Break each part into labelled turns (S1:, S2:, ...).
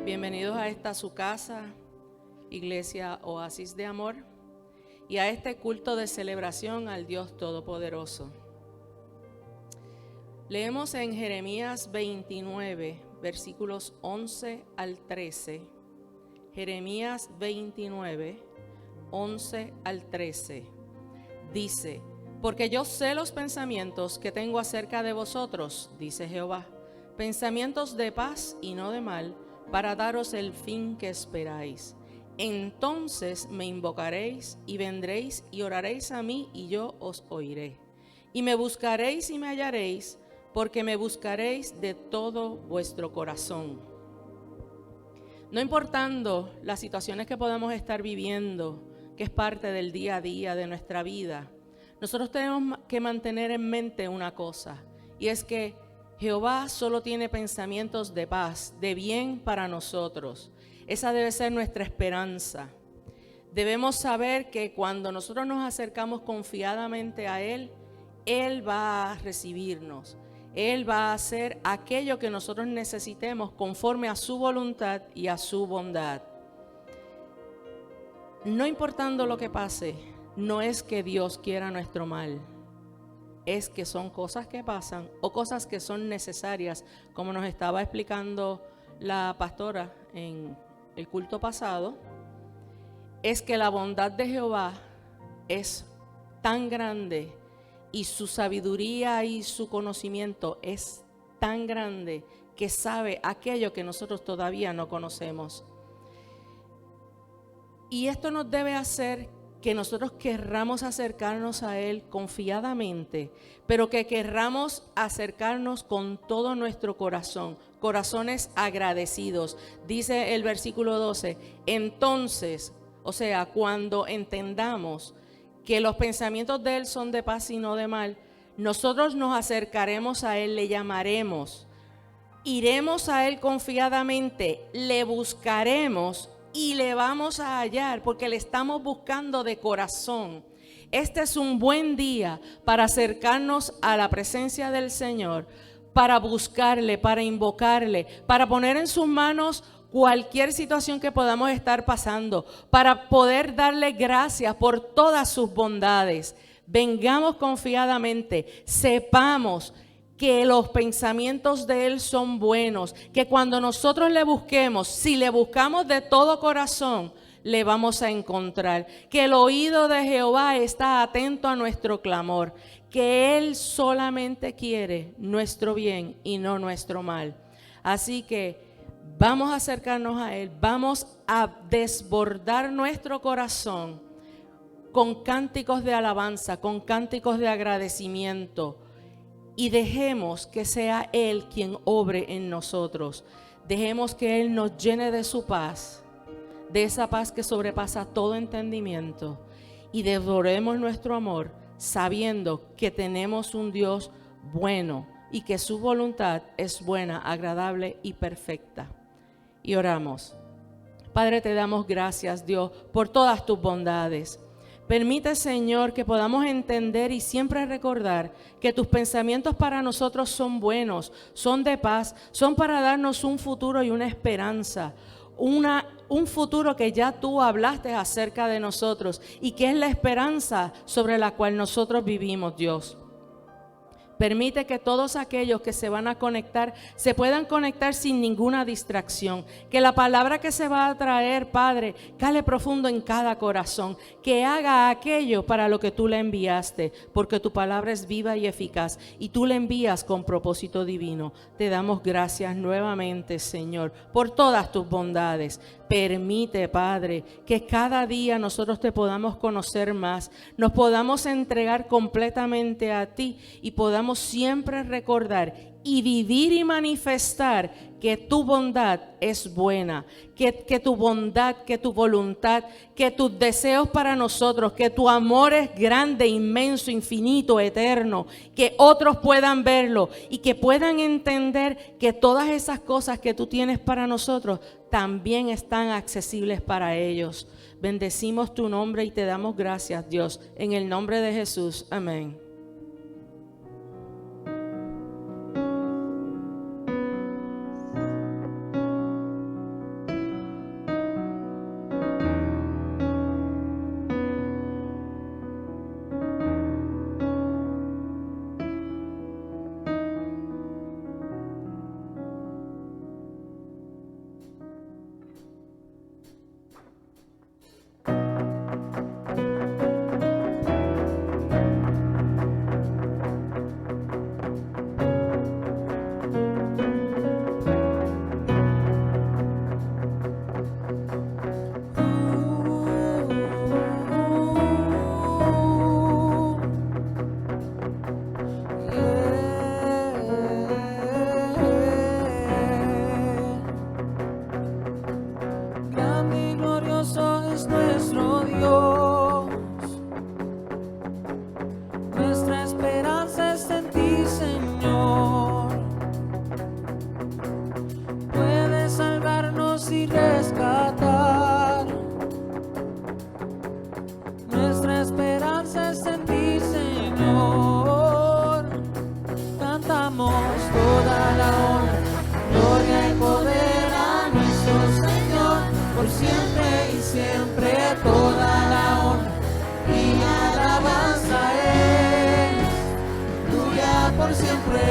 S1: Bienvenidos a esta su casa, Iglesia Oasis de Amor, y a este culto de celebración al Dios Todopoderoso. Leemos en Jeremías 29, versículos 11 al 13. Jeremías 29, 11 al 13. Dice: porque yo sé los pensamientos que tengo acerca de vosotros, dice Jehová, pensamientos de paz y no de mal, para daros el fin que esperáis. Entonces me invocaréis y vendréis y oraréis a mí y yo os oiré. Y me buscaréis y me hallaréis, porque me buscaréis de todo vuestro corazón. No importando las situaciones que podamos estar viviendo, que es parte del día a día de nuestra vida, nosotros tenemos que mantener en mente una cosa, y es que Jehová solo tiene pensamientos de paz, de bien para nosotros. Esa debe ser nuestra esperanza. Debemos saber que cuando nosotros nos acercamos confiadamente a Él, Él va a recibirnos. Él va a hacer aquello que nosotros necesitemos conforme a su voluntad y a su bondad. No importando lo que pase, no es que Dios quiera nuestro mal. Es que son cosas que pasan o cosas que son necesarias, como nos estaba explicando la pastora en el culto pasado. Es que la bondad de Jehová es tan grande y su sabiduría y su conocimiento es tan grande que sabe aquello que nosotros todavía no conocemos. Y esto nos debe hacer que nosotros querramos acercarnos a Él confiadamente, pero que querramos acercarnos con todo nuestro corazón, corazones agradecidos. Dice el versículo 12, entonces, o sea, cuando entendamos que los pensamientos de Él son de paz y no de mal, nosotros nos acercaremos a Él, le llamaremos, iremos a Él confiadamente, le buscaremos y le vamos a hallar, porque le estamos buscando de corazón. Este es un buen día para acercarnos a la presencia del Señor, para buscarle, para invocarle, para poner en sus manos cualquier situación que podamos estar pasando, para poder darle gracias por todas sus bondades. Vengamos confiadamente, sepamos que los pensamientos de Él son buenos, que cuando nosotros le busquemos, si le buscamos de todo corazón, le vamos a encontrar, que el oído de Jehová está atento a nuestro clamor, que Él solamente quiere nuestro bien y no nuestro mal. Así que vamos a acercarnos a Él, vamos a desbordar nuestro corazón con cánticos de alabanza, con cánticos de agradecimiento, y dejemos que sea Él quien obre en nosotros. Dejemos que Él nos llene de su paz, de esa paz que sobrepasa todo entendimiento, y devoremos nuestro amor sabiendo que tenemos un Dios bueno y que su voluntad es buena, agradable y perfecta. Y oramos. Padre, te damos gracias, Dios, por todas tus bondades. Permite, Señor, que podamos entender y siempre recordar que tus pensamientos para nosotros son buenos, son de paz, son para darnos un futuro y una esperanza, un futuro que ya tú hablaste acerca de nosotros y que es la esperanza sobre la cual nosotros vivimos, Dios. Permite que todos aquellos que se van a conectar se puedan conectar sin ninguna distracción. Que la palabra que se va a traer, Padre, cale profundo en cada corazón. Que haga aquello para lo que tú le enviaste, porque tu palabra es viva y eficaz y tú le envías con propósito divino. Te damos gracias nuevamente, Señor, por todas tus bondades. Permite, Padre, que cada día nosotros te podamos conocer más, nos podamos entregar completamente a ti y podamos siempre recordar y vivir y manifestar que tu bondad es buena, que tu bondad, que tu voluntad, que tus deseos para nosotros, que tu amor es grande, inmenso, infinito, eterno, que otros puedan verlo y que puedan entender que todas esas cosas que tú tienes para nosotros también están accesibles para ellos. Bendecimos tu nombre y te damos gracias, Dios, en el nombre de Jesús. Amén.
S2: salvarnos y rescatar. Nuestra esperanza es en ti, Señor. Cantamos toda la honra, gloria y poder a nuestro Señor, por siempre y siempre toda la honra y alabanza es tuya por siempre.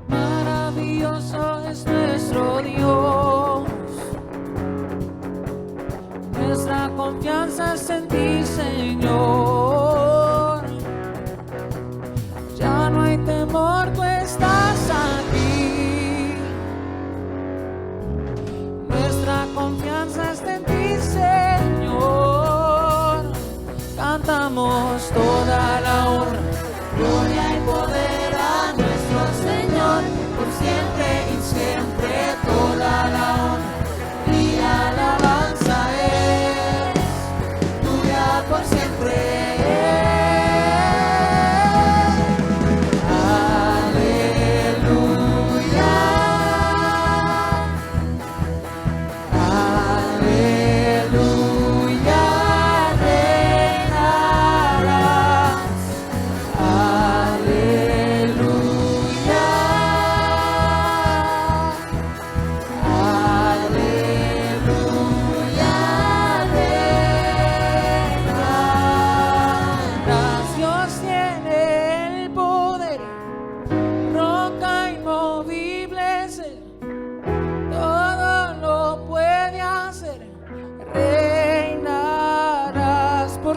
S2: Maravilloso es nuestro Dios, nuestra confianza es en ti, Señor. Ya no hay temor, tú estás aquí. Nuestra confianza está en ti, Señor. Cantamos toda la honra, gloria y poder a nuestro Señor, por siempre y siempre toda la honra y alabanza es tuya por siempre.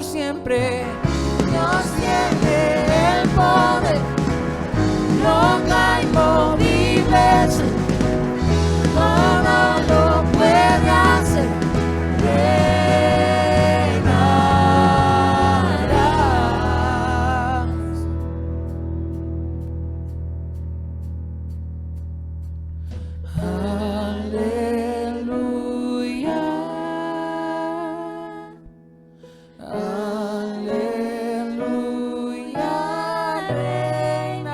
S2: Siempre Dios tiene el poder, roca inmovible, todo lo puede hacer, reinarás. Aleluya. Aleluya, reinarás.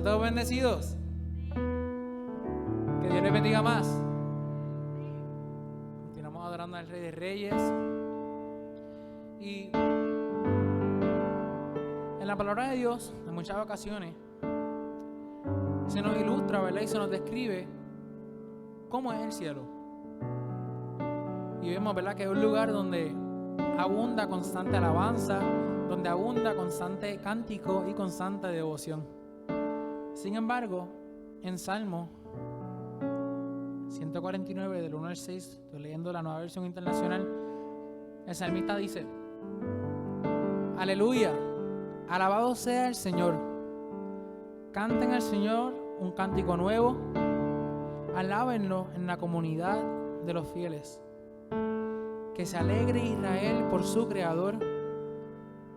S3: ¿Están todos bendecidos? Que Dios les bendiga más. Continuamos adorando al Rey de Reyes. Y en la palabra de Dios, en muchas ocasiones, se nos ilustra, ¿verdad? Y se nos describe cómo es el cielo. Y vemos, ¿verdad?, que es un lugar donde abunda constante alabanza, donde abunda constante cántico y constante devoción. Sin embargo, en Salmo 149, del 1 al 6, estoy leyendo la Nueva Versión Internacional, el salmista dice: Aleluya, alabado sea el Señor. Canten al Señor un cántico nuevo, alábenlo en la comunidad de los fieles. Que se alegre Israel por su Creador,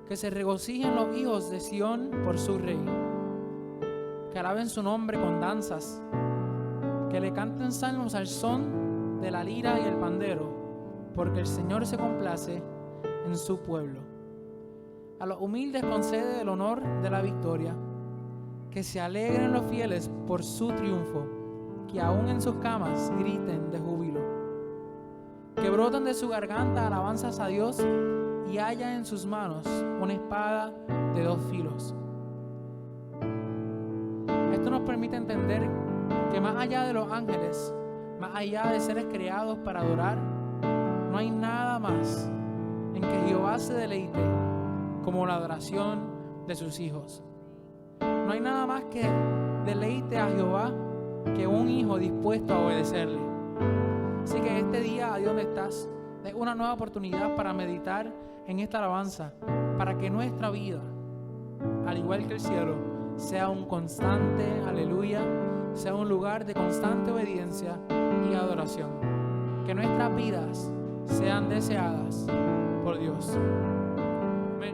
S3: que se regocijen los hijos de Sión por su Rey. Que alaben su nombre con danzas, que le canten salmos al son de la lira y el pandero, porque el Señor se complace en su pueblo. A los humildes concede el honor de la victoria, que se alegren los fieles por su triunfo, que aún en sus camas griten de júbilo. Que broten de su garganta alabanzas a Dios y haya en sus manos una espada de 2 filos. Esto nos permite entender que más allá de los ángeles, más allá de seres creados para adorar, no hay nada más en que Jehová se deleite como la adoración de sus hijos. No hay nada más que deleite a Jehová que un hijo dispuesto a obedecerle. Así que este día, ahí donde estás, es una nueva oportunidad para meditar en esta alabanza, para que nuestra vida, al igual que el cielo, sea un constante aleluya, sea un lugar de constante obediencia y adoración. Que nuestras vidas sean deseadas por Dios. Amén.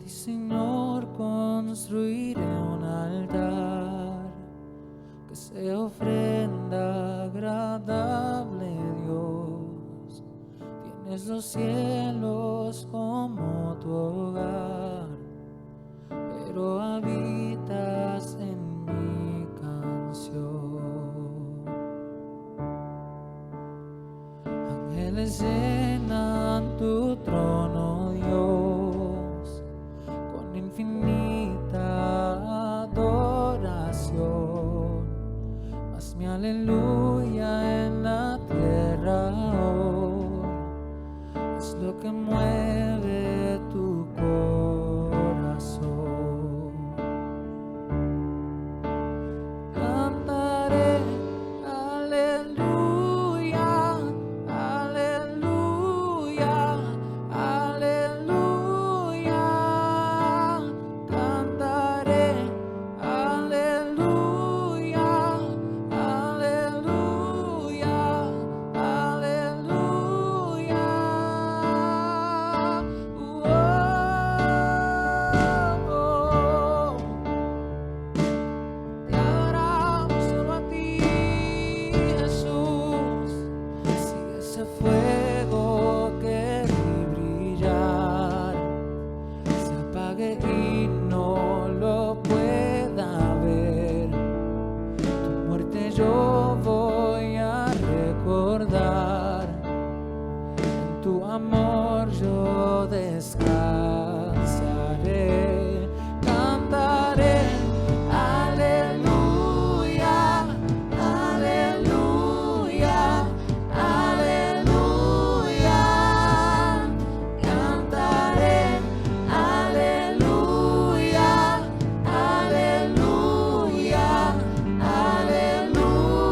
S2: Señor, construiré un altar que sea ofrenda agradable, Dios. Tienes los cielos como tu hogar, pero habitas en mi canción. Ángeles llenan tu trono, Dios, con infinita adoración. Haz mi aleluya en la tierra hoy, es lo que mueve tu corazón. Cantaré aleluya, aleluya, aleluya. Cantaré aleluya, aleluya, aleluya. Te adoramos solo a ti, Jesús. Sigue ese fuego que vi brillar, se apague y no lo pueda ver. Tu muerte yo voy a recordar, en tu amor yo descansaré. Cantaré aleluya, aleluya, aleluya. Cantaré aleluya, aleluya, aleluya.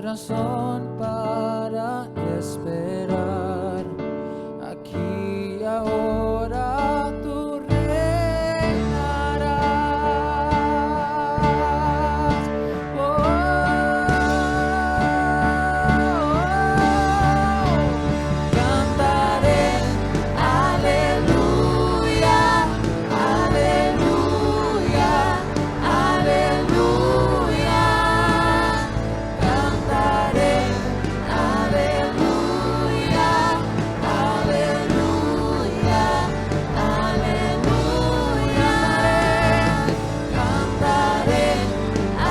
S3: hay razón para esperar. Aquí y ahora tú reinarás. Cantaré aleluya, aleluya, aleluya. Cantaré aleluya, aleluya, aleluya. Cantaré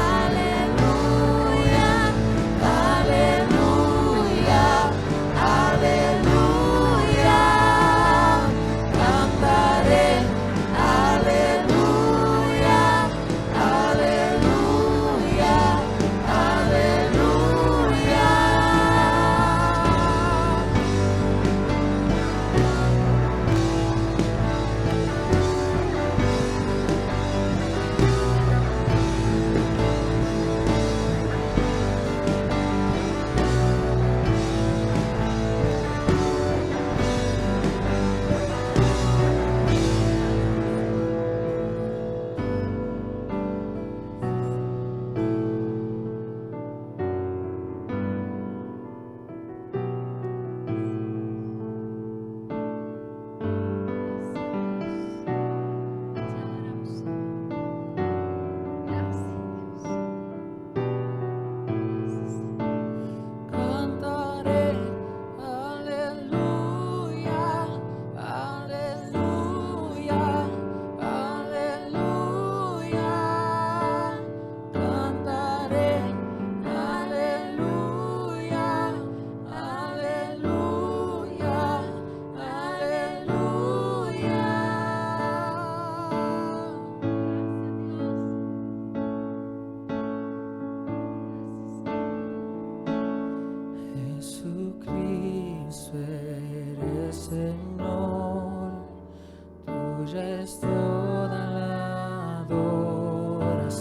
S3: aleluya, aleluya, aleluya. Cantaré aleluya, aleluya, aleluya. Cantaré aleluya, aleluya, aleluya. Cantaré aleluya, aleluya, aleluya. Jesucristo eres Señor, tuya es toda la adoración.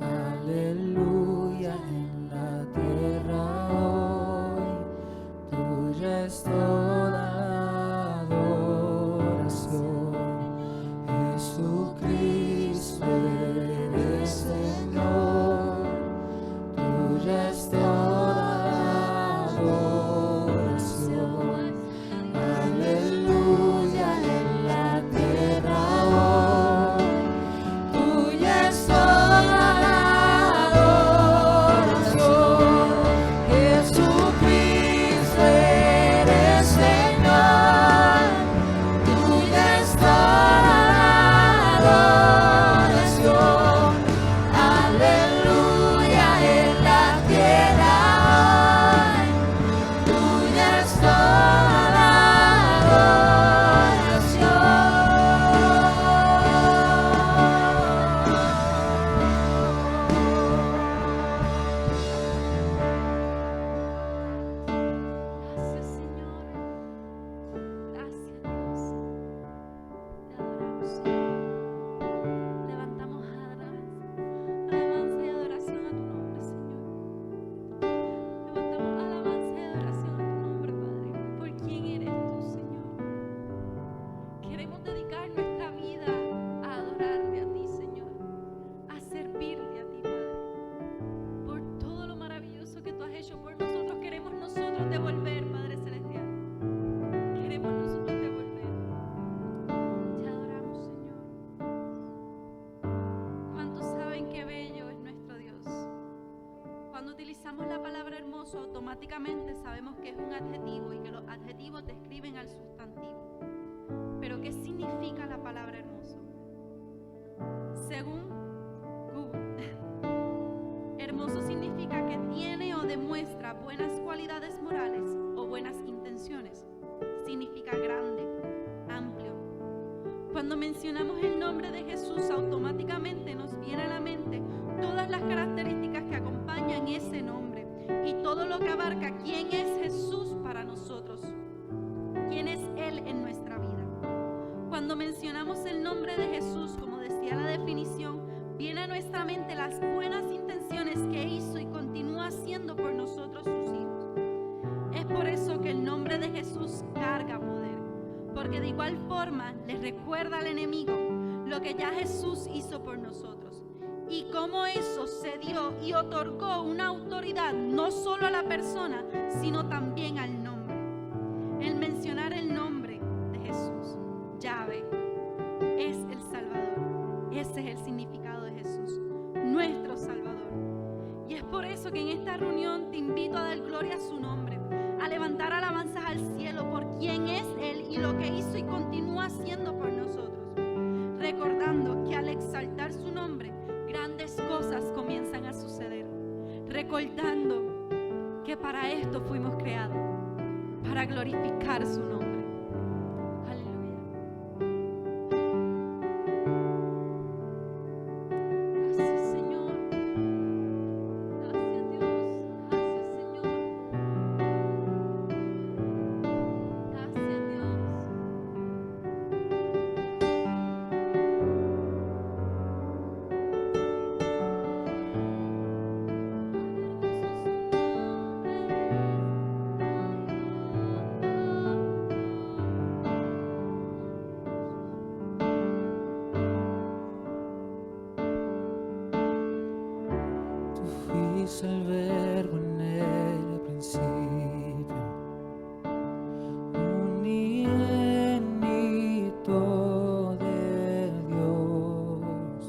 S3: Aleluya en la tierra hoy, tuya es toda la adoración. Jesucristo eres Señor, tuya es toda la adoración. Aleluya en la tierra hoy, tuya es toda la adoración. Jesucristo eres Señor, tuya es toda la adoración. Aleluya en la tierra hoy, tuya es toda la
S4: Gracias, Señor. Gracias, Dios. Te adoramos, Señor. Levantamos alabanza y adoración a tu nombre, Señor. Levantamos alabanza y adoración a tu nombre, Padre, por quién eres tú, Señor. Queremos dedicar nuestra vida a adorarte a ti, Señor, a servirte a ti, Padre, por todo lo maravilloso que tú has hecho por nosotros. Queremos nosotros devolver, Padre Celestial. Queremos nosotros devolver. Te adoramos, Señor. ¿Cuántos saben qué bello es nuestro Dios? Cuando utilizamos la palabra hermoso, automáticamente sabemos que es un adjetivo y que los adjetivos describen al sustantivo. Pero ¿qué significa la palabra hermoso? Según Google, hermoso significa que tiene o demuestra buenas cualidades morales o buenas intenciones. Significa grande, amplio. Cuando mencionamos el nombre de Jesús, automáticamente nos viene a la mente todas las características que acompañan ese nombre y todo lo que abarca quién es Jesús para nosotros, quién es Él en nuestra vida. Cuando mencionamos el nombre de Jesús, como decía la definición, viene a nuestra mente las buenas intenciones que hizo y continúa igual forma les recuerda al enemigo lo que ya Jesús hizo por nosotros y cómo eso se dio y otorgó una autoridad no solo a la persona, sino también al nombre. El mencionar el nombre de Jesús, Yahvé, es el Salvador. Ese es el significado de Jesús, nuestro Salvador. Y es por eso que en esta reunión te invito a dar gloria a su nombre, a levantar alabanzas al cielo por quién es Él y lo que hizo y continúa haciendo por nosotros, recordando que al exaltar su nombre, grandes cosas comienzan a suceder, recordando que para esto fuimos creados, para glorificar su nombre. Aleluya. Gracias, Señor. Gracias, Dios. Gracias, Señor. Gracias, Dios.
S2: Tú fuiste el verbo en el principio, unigénito de Dios,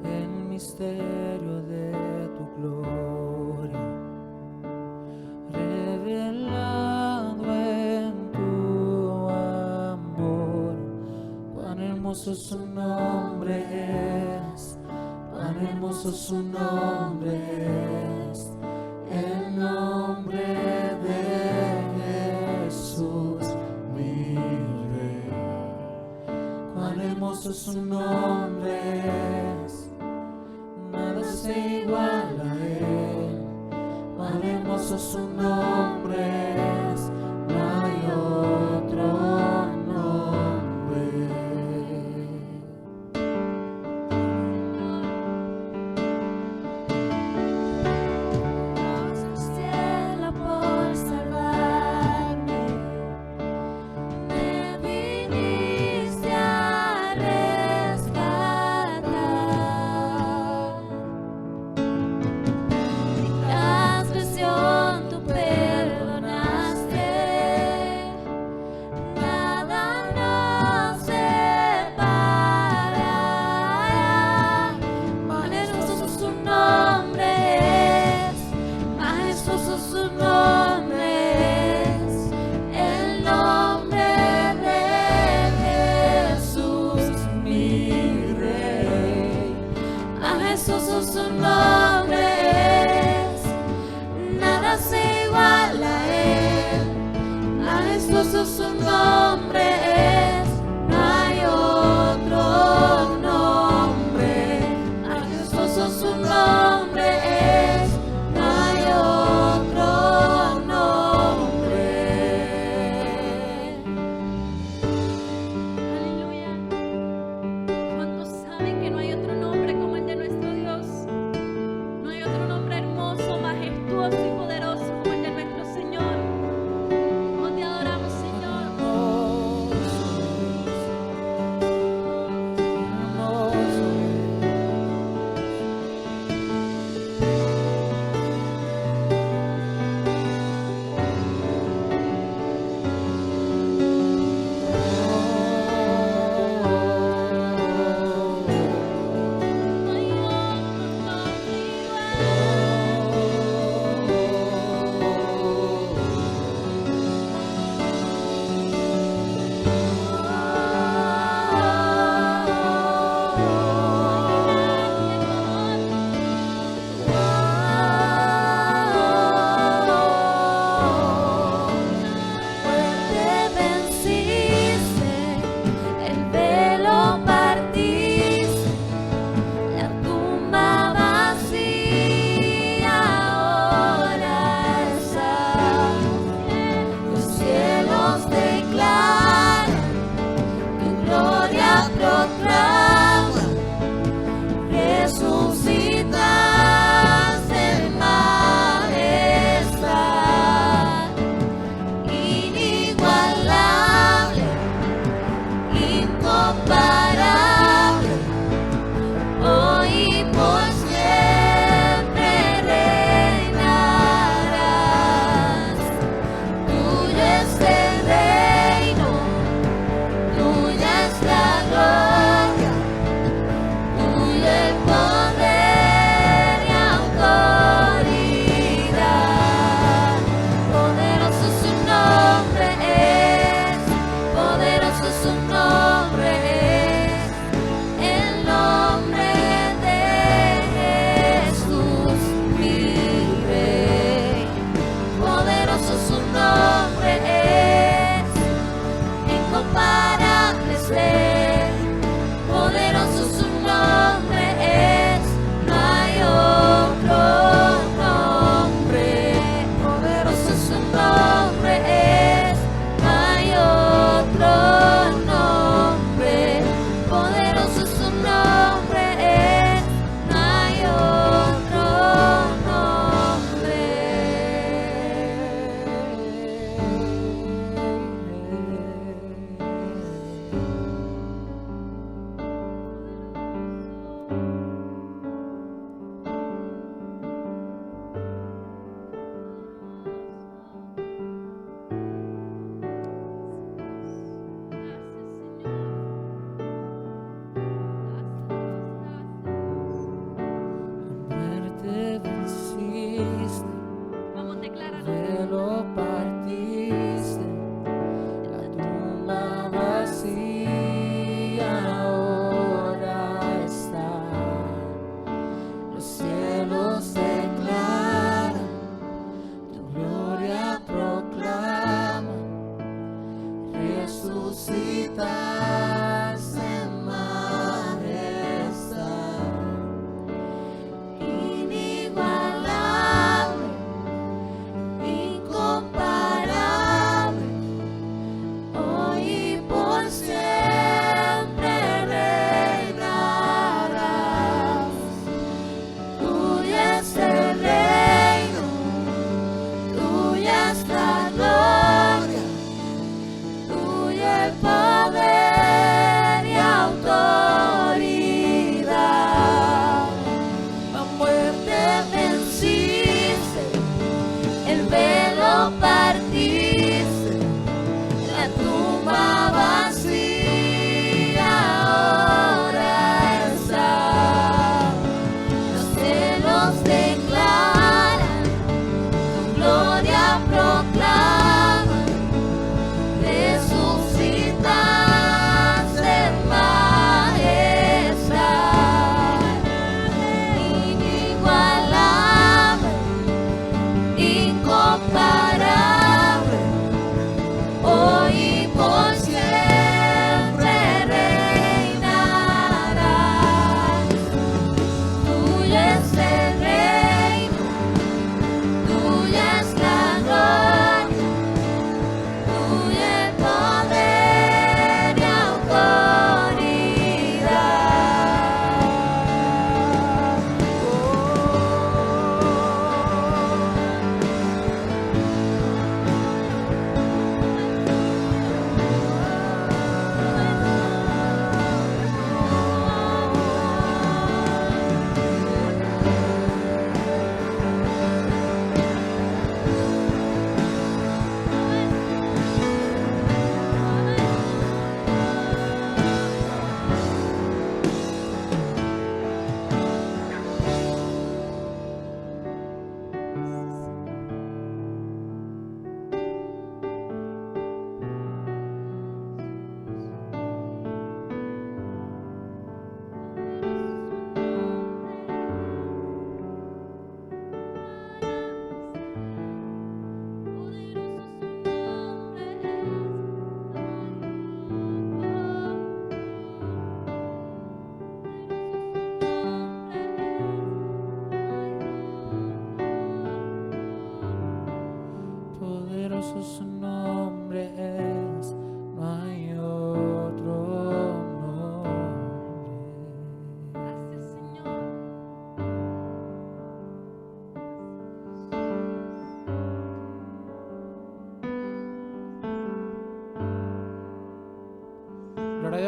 S2: el misterio de tu gloria, revelado en tu amor. Cuán hermoso su nombre es, cuán hermoso su nombre es, el nombre de Jesús, mi Rey. Cuán hermoso su nombre es, nada se iguala a él. Cuán hermoso su nombre es, no hay otro nombre. Dios del cielo por salvarme, me viniste a rescatar. Mi transgresión tú perdonaste, nada nos separará. Majestuoso su nombre es, majestuoso su nombre es, el nombre de Jesús, mi Rey. Majestuoso su nombre es, nada se iguala a él. Majestuoso su nombre es, no hay otro nombre. Majestuoso su nombre es, no hay otro nombre.
S4: Aleluya. ¿Cuántos saben que no hay otro nombre como el de nuestro Dios? No hay otro nombre hermoso, majestuoso y poderoso como el de nuestro Señor. Oh, te adoramos, Señor.
S2: Hermoso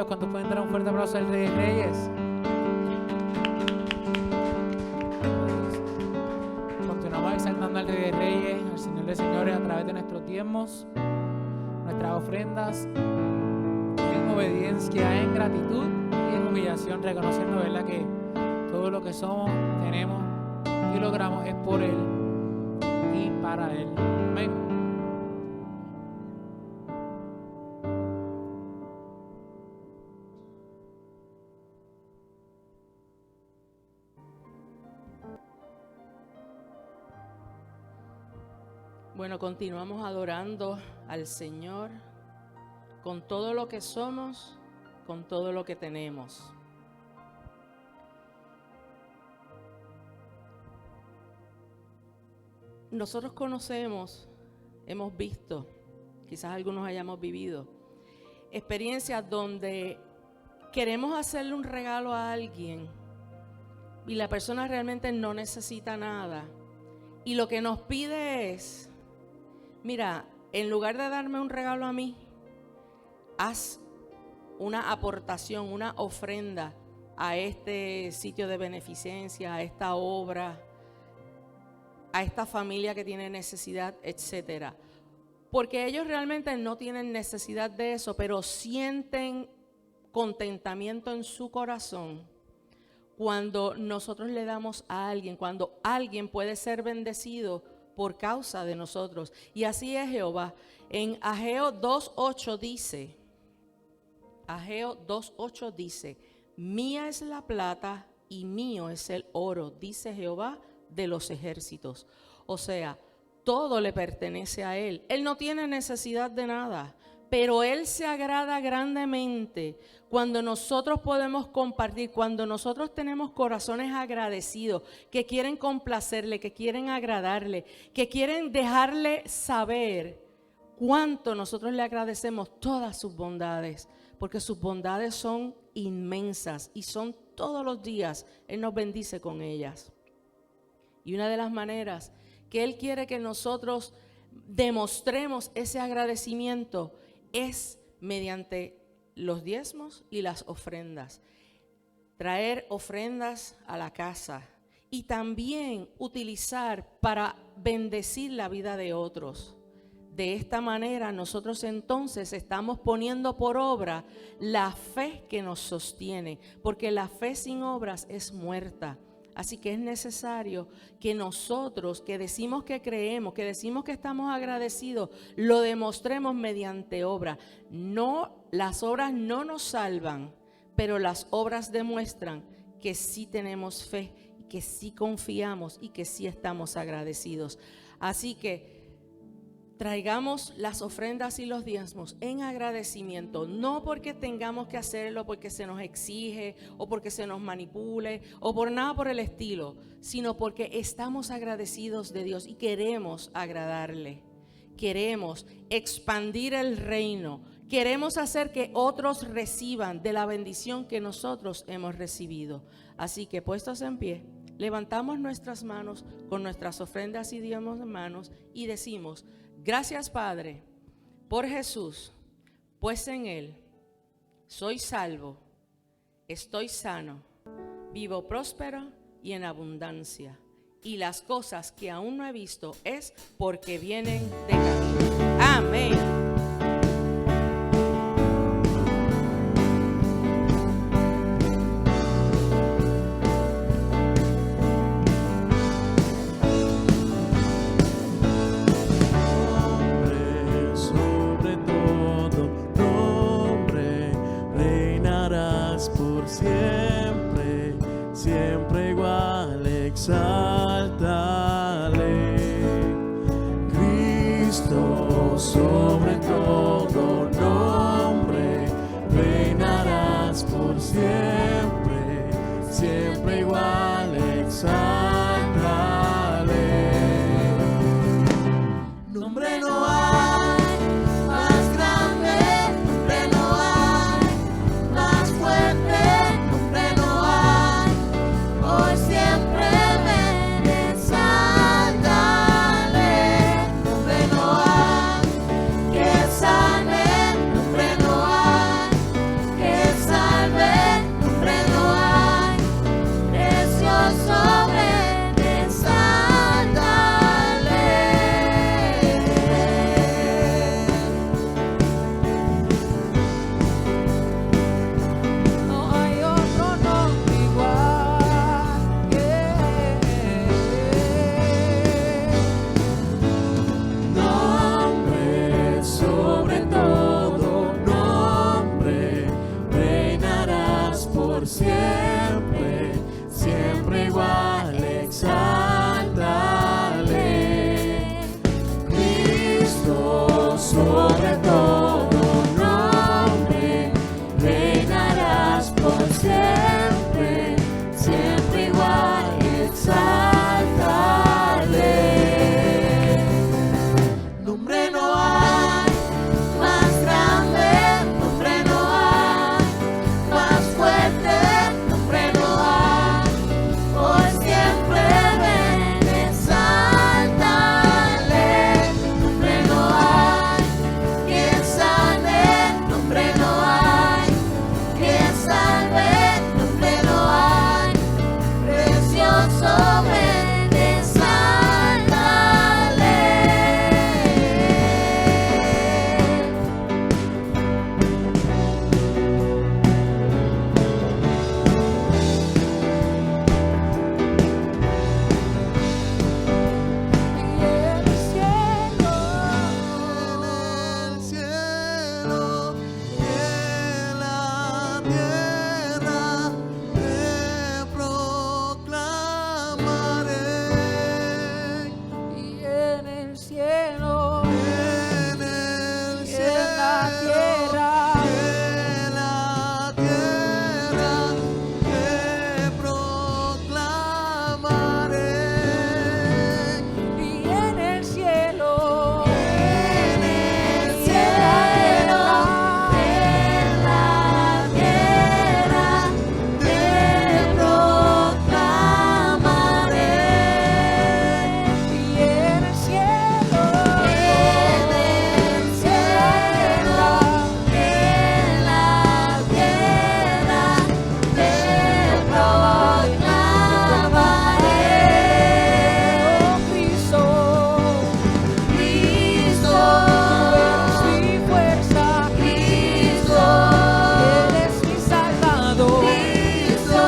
S3: ¿cuántos pueden dar un fuerte aplauso al Rey de Reyes? Continuamos exaltando al Rey de Reyes, al Señor de Señores, a través de nuestros diezmos, nuestras ofrendas, en obediencia, en gratitud y en humillación, reconociendo, ¿verdad?, que todo lo que somos, tenemos y logramos es por Él y para Él. Amén.
S1: Bueno, continuamos adorando al Señor con todo lo que somos, con todo lo que tenemos. Nosotros conocemos, hemos visto, quizás algunos hayamos vivido, experiencias donde queremos hacerle un regalo a alguien y la persona realmente no necesita nada. Y lo que nos pide es, mira, en lugar de darme un regalo a mí, haz una aportación, una ofrenda a este sitio de beneficencia, a esta obra, a esta familia que tiene necesidad, etcétera. Porque ellos realmente no tienen necesidad de eso, pero sienten contentamiento en su corazón cuando nosotros le damos a alguien, cuando alguien puede ser bendecido por causa de nosotros. Y así es Jehová. En Ageo 2:8 dice, mía es la plata y mío es el oro, dice Jehová de los ejércitos. O sea, todo le pertenece a Él. Él no tiene necesidad de nada, pero Él se agrada grandemente cuando nosotros podemos compartir, cuando nosotros tenemos corazones agradecidos, que quieren complacerle, que quieren agradarle, que quieren dejarle saber cuánto nosotros le agradecemos todas sus bondades, porque sus bondades son inmensas y son todos los días. Él nos bendice con ellas. Y una de las maneras que Él quiere que nosotros demostremos ese agradecimiento es mediante los diezmos y las ofrendas. Traer ofrendas a la casa y también utilizar para bendecir la vida de otros. De esta manera nosotros entonces estamos poniendo por obra la fe que nos sostiene, porque la fe sin obras es muerta. Así que es necesario que nosotros, que decimos que creemos, que decimos que estamos agradecidos, lo demostremos mediante obra. No, las obras no nos salvan, pero las obras demuestran que sí tenemos fe, que sí confiamos y que sí estamos agradecidos. Así que traigamos las ofrendas y los diezmos en agradecimiento, no porque tengamos que hacerlo, porque se nos exige o porque se nos manipule o por nada por el estilo, sino porque estamos agradecidos de Dios y queremos agradarle. Queremos expandir el reino, queremos hacer que otros reciban de la bendición que nosotros hemos recibido. Así que puestos en pie, levantamos nuestras manos con nuestras ofrendas y diezmos en manos y decimos: gracias, Padre, por Jesús, pues en Él soy salvo, estoy sano, vivo próspero y en abundancia. Y las cosas que aún no he visto es porque vienen de camino. Amén.
S2: Siempre, siempre igual, exáltale. Cristo sobre todo nombre, reinarás por siempre, siempre igual, exáltale. Nombre no hay más grande, nombre no hay más fuerte. siempre igual, exáltale. Nombre no hay más grande, nombre no hay más fuerte, nombre no hay, por siempre ven, exáltale. Nombre no hay quien salve, nombre no hay quien salve, nombre no hay, precioso ven, exáltale. En el cielo, en la tierra, te proclamaré.
S3: Y en el cielo,
S2: En el
S3: y
S2: cielo,
S3: en la tierra,
S2: en la tierra, te proclamaré.
S3: y en el cielo,
S2: En el cielo, en la tierra, te proclamaré.
S3: y en el cielo,
S2: En el cielo, en la tierra, te proclamaré.
S3: oh Cristo,
S2: Cristo,
S3: tú eres mi fuerza,
S2: Cristo,
S3: eres mi salvador,
S2: Cristo,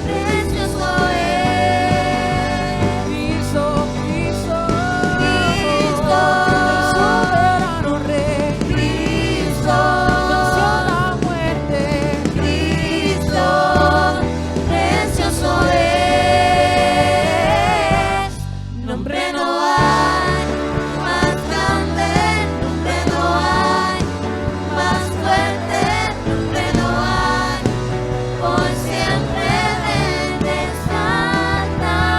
S2: precioso es.
S3: Cristo, Cristo,
S2: Cristo,
S3: el soberano Rey,
S2: Cristo,
S3: venció la muerte,
S2: Cristo, precioso es. Nombre no hay más grande, nombre no hay más fuerte, nombre no hay, por siempre ven, exáltale.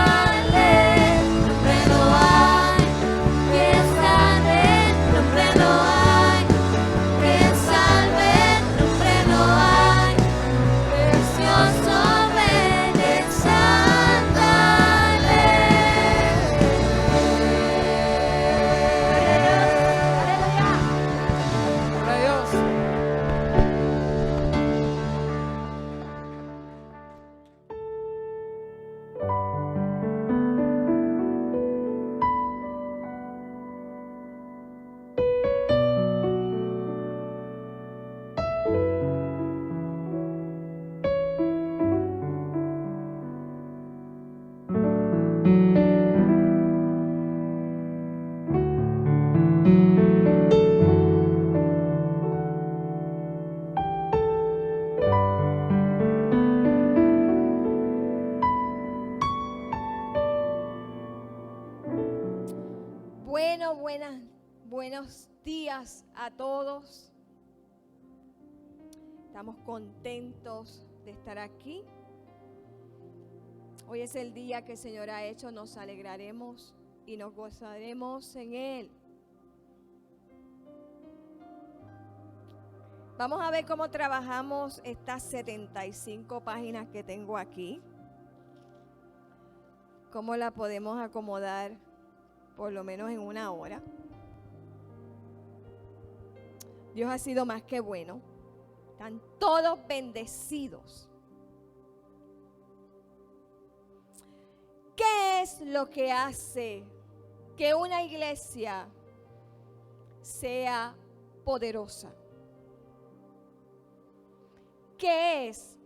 S2: Nombre no hay que salve, nombre no hay que salve, nombre no hay, precioso ven, exáltale.
S3: gloria a Dios.
S5: Buenos días a todos. Estamos contentos de estar aquí. Hoy es el día que el Señor ha hecho, nos alegraremos y nos gozaremos en Él. Vamos a ver cómo trabajamos estas 75 páginas que tengo aquí. Cómo la podemos acomodar por lo menos en una hora. Dios ha sido más que bueno. Están todos bendecidos. ¿Qué es lo que hace que una iglesia sea poderosa? ¿Qué es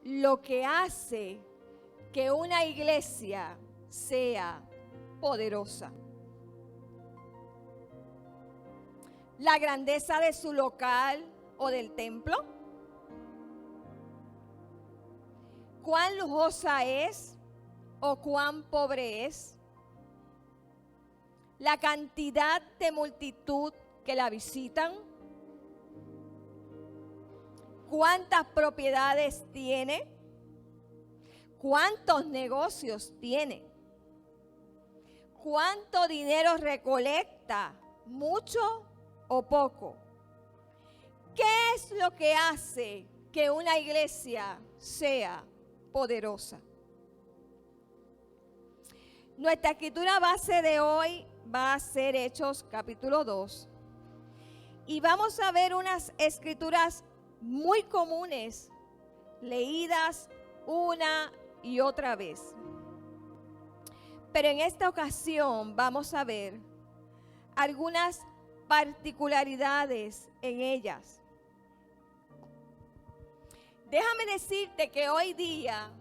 S5: lo que hace que una iglesia sea poderosa? ¿La grandeza de su local o del templo? ¿Cuán lujosa es o cuán pobre es? ¿La cantidad de multitud que la visitan? ¿Cuántas propiedades tiene? ¿Cuántos negocios tiene? ¿Cuánto dinero recolecta? ¿Mucho o poco? ¿Qué es lo que hace que una iglesia sea poderosa? Nuestra escritura base de hoy va a ser Hechos capítulo 2. Y vamos a ver unas escrituras muy comunes, leídas una y otra vez. Pero en esta ocasión vamos a ver algunas particularidades en ellas. Déjame decirte que hoy día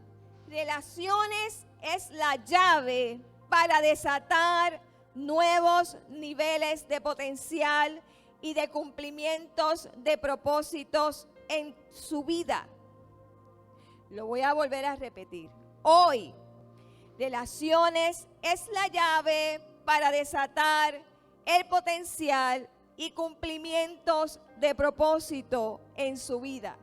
S5: relaciones es la llave para desatar nuevos niveles de potencial y de cumplimientos de propósitos en su vida. Lo voy a volver a repetir. Hoy, relaciones es la llave para desatar el potencial y cumplimientos de propósito en su vida.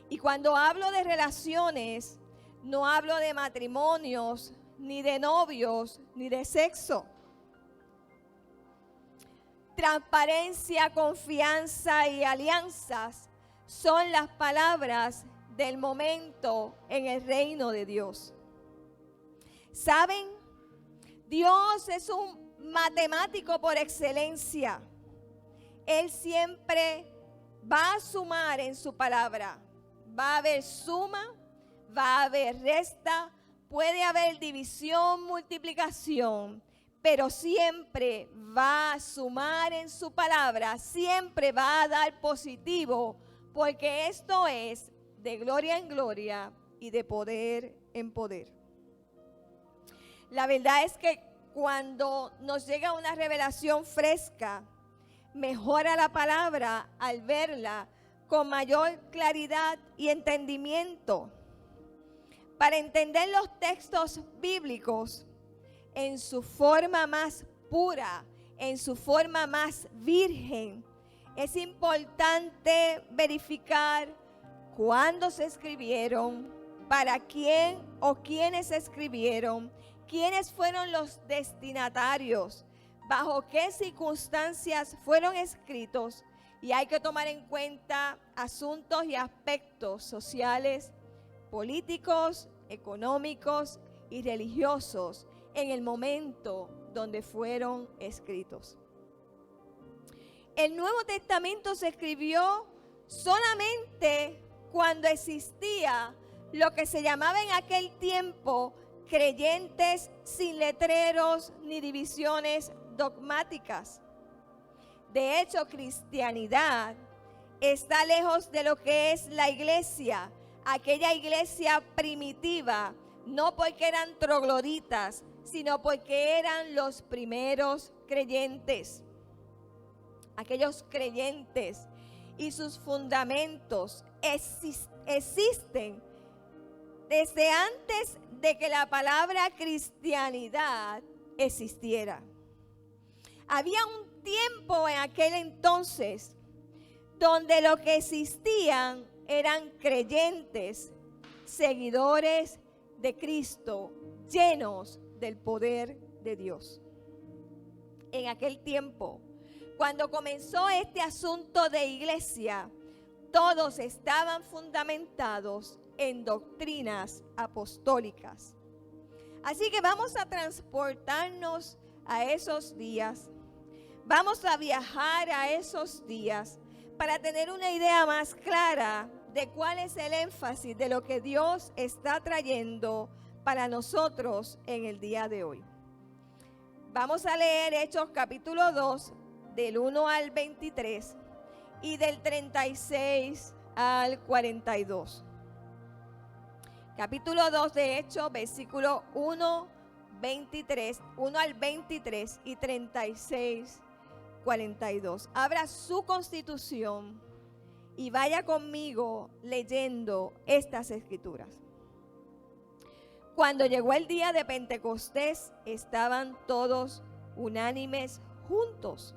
S5: Y cuando hablo de relaciones, no hablo de matrimonios, ni de novios, ni de sexo. Transparencia, confianza y alianzas son las palabras del momento en el reino de Dios. ¿Saben? Dios es un matemático por excelencia. Él siempre va a sumar en su palabra. Va a haber suma, va a haber resta, puede haber división, multiplicación, pero siempre va a sumar en su palabra, siempre va a dar positivo, porque esto es de gloria en gloria y de poder en poder. La verdad es que cuando nos llega una revelación fresca, mejora la palabra al verla con mayor claridad y entendimiento. Para entender los textos bíblicos en su forma más pura, en su forma más virgen, es importante verificar cuándo se escribieron, para quién o quiénes se escribieron, quiénes fueron los destinatarios, bajo qué circunstancias fueron escritos, y hay que tomar en cuenta asuntos y aspectos sociales, políticos, económicos y religiosos en el momento donde fueron escritos. El Nuevo Testamento se escribió solamente cuando existía lo que se llamaba en aquel tiempo creyentes sin letreros ni divisiones dogmáticas. De hecho, cristianidad está lejos de lo que es la iglesia, aquella iglesia primitiva, no porque eran trogloditas, sino porque eran los primeros creyentes. Aquellos creyentes y sus fundamentos existen desde antes de que la palabra cristianidad existiera. Había un tiempo en aquel entonces donde lo que existían eran creyentes, seguidores de Cristo, llenos del poder de Dios. En aquel tiempo, cuando comenzó este asunto de iglesia, todos estaban fundamentados en doctrinas apostólicas. Así que vamos a transportarnos a esos días. Vamos a viajar a esos días para tener una idea más clara de cuál es el énfasis de lo que Dios está trayendo para nosotros en el día de hoy. Vamos a leer Hechos capítulo 2, del 1 al 23 y del 36 al 42. Capítulo 2 de Hechos, versículo 1 al 23 y 36, 42. Abra su constitución y vaya conmigo leyendo estas escrituras. Cuando llegó el día de Pentecostés, estaban todos unánimes juntos.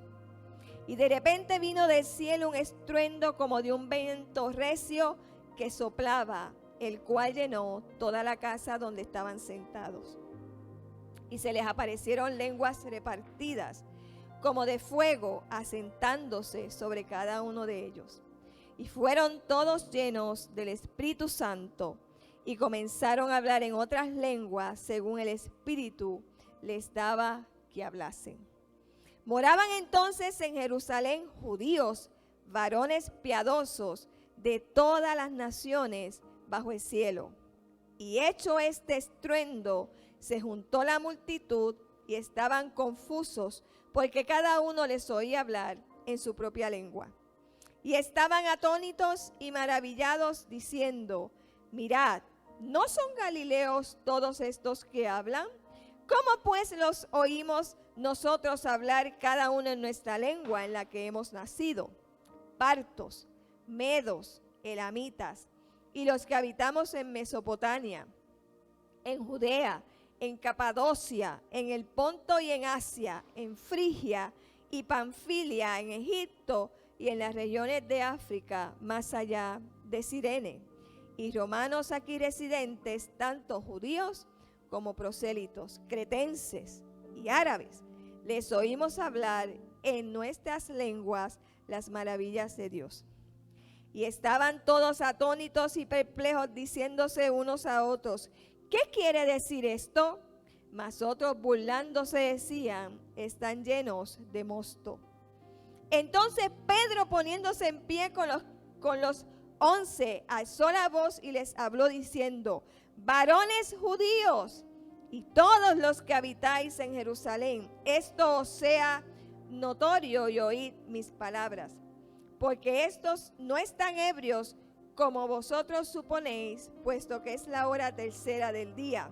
S5: Y de repente vino del cielo un estruendo como de un viento recio que soplaba, el cual llenó toda la casa donde estaban sentados. Y se les aparecieron lenguas repartidas, como de fuego, asentándose sobre cada uno de ellos. Y fueron todos llenos del Espíritu Santo, y comenzaron a hablar en otras lenguas, según el Espíritu les daba que hablasen. Moraban entonces en Jerusalén judíos, varones piadosos de todas las naciones bajo el cielo. Y hecho este estruendo, se juntó la multitud y estaban confusos, porque cada uno les oía hablar en su propia lengua. Y estaban atónitos y maravillados, diciendo: mirad, ¿no son galileos todos estos que hablan? ¿Cómo pues los oímos nosotros hablar cada uno en nuestra lengua en la que hemos nacido? Partos, medos, elamitas, y los que habitamos en Mesopotamia, en Judea, en Capadocia, en el Ponto y en Asia, en Frigia y Panfilia, en Egipto y en las regiones de África, más allá de Cirene, y romanos aquí residentes, tanto judíos como prosélitos, cretenses y árabes, les oímos hablar en nuestras lenguas las maravillas de Dios. Y estaban todos atónitos y perplejos, diciéndose unos a otros: ¿qué quiere decir esto? Mas otros, burlándose, decían: están llenos de mosto. Entonces Pedro, poniéndose en pie con los 11, alzó la voz y les habló diciendo: varones judíos y todos los que habitáis en Jerusalén, esto os sea notorio y oíd mis palabras, porque estos no están ebrios como vosotros suponéis, puesto que es la hora tercera del día.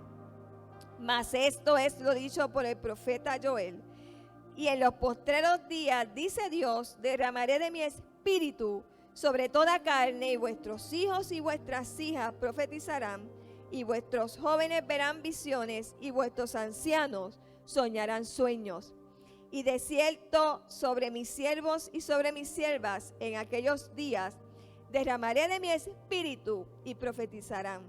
S5: Mas esto es lo dicho por el profeta Joel. Y en los postreros días, dice Dios, derramaré de mi espíritu sobre toda carne, y vuestros hijos y vuestras hijas profetizarán, y vuestros jóvenes verán visiones, y vuestros ancianos soñarán sueños. Y de cierto, sobre mis siervos y sobre mis siervas en aquellos días derramaré de mi espíritu y profetizarán.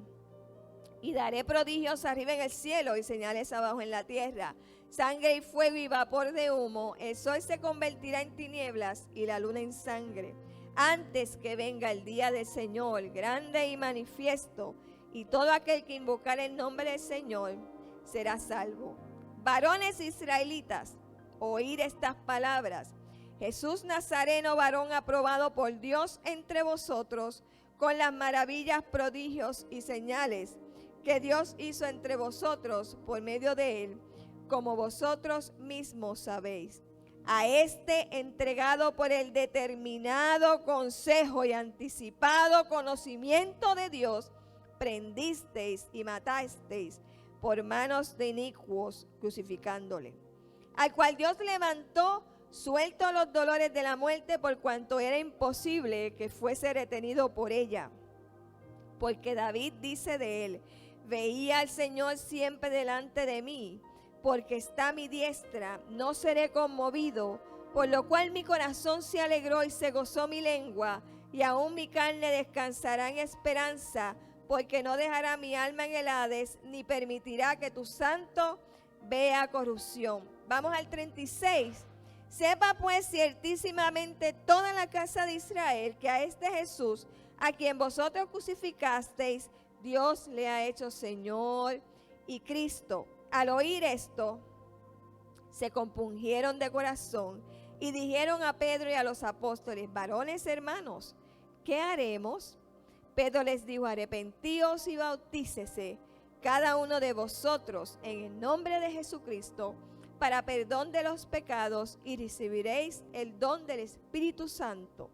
S5: Y daré prodigios arriba en el cielo y señales abajo en la tierra, sangre y fuego y vapor de humo. El sol se convertirá en tinieblas y la luna en sangre, antes que venga el día del Señor, grande y manifiesto, y todo aquel que invocar el nombre del Señor será salvo. Varones israelitas, oír estas palabras: Jesús Nazareno, varón aprobado por Dios entre vosotros, con las maravillas, prodigios y señales que Dios hizo entre vosotros por medio de él, como vosotros mismos sabéis. A este entregado por el determinado consejo y anticipado conocimiento de Dios, prendisteis y matasteis por manos de inicuos, crucificándole, al cual Dios levantó, suelto los dolores de la muerte, por cuanto era imposible que fuese retenido por ella. Porque David dice de él: veía al Señor siempre delante de mí, porque está a mi diestra, no seré conmovido, por lo cual mi corazón se alegró y se gozó mi lengua, y aún mi carne descansará en esperanza, porque no dejará mi alma en el Hades, ni permitirá que tu santo vea corrupción. Vamos al 36. Sepa pues ciertísimamente toda la casa de Israel que a este Jesús, a quien vosotros crucificasteis, Dios le ha hecho Señor y Cristo. Al oír esto, se compungieron de corazón y dijeron a Pedro y a los apóstoles: varones hermanos, ¿qué haremos? Pedro les dijo: arrepentíos y bautícese cada uno de vosotros en el nombre de Jesucristo para perdón de los pecados, y recibiréis el don del Espíritu Santo.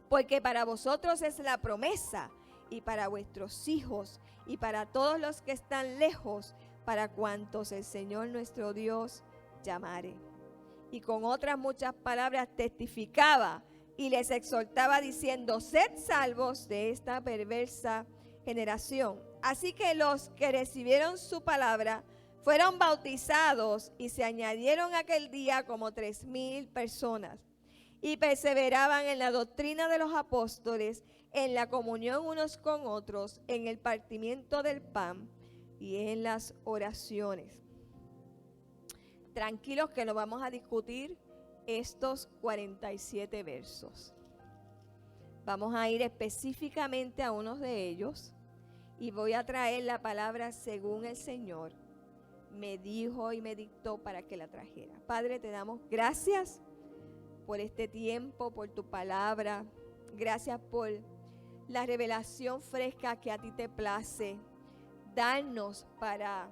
S5: Porque para vosotros es la promesa, y para vuestros hijos, y para todos los que están lejos, para cuantos el Señor nuestro Dios llamare. Y con otras muchas palabras testificaba y les exhortaba diciendo: sed salvos de esta perversa generación. Así que los que recibieron su palabra fueron bautizados, y se añadieron aquel día como 3,000 personas. Y perseveraban en la doctrina de los apóstoles, en la comunión unos con otros, en el partimiento del pan y en las oraciones. Tranquilos que no vamos a discutir estos 47 versos. Vamos a ir específicamente a unos de ellos y voy a traer la palabra según el Señor me dijo y me dictó para que la trajera. Padre, te damos gracias por este tiempo, por tu palabra. Gracias por la revelación fresca que a ti te place darnos para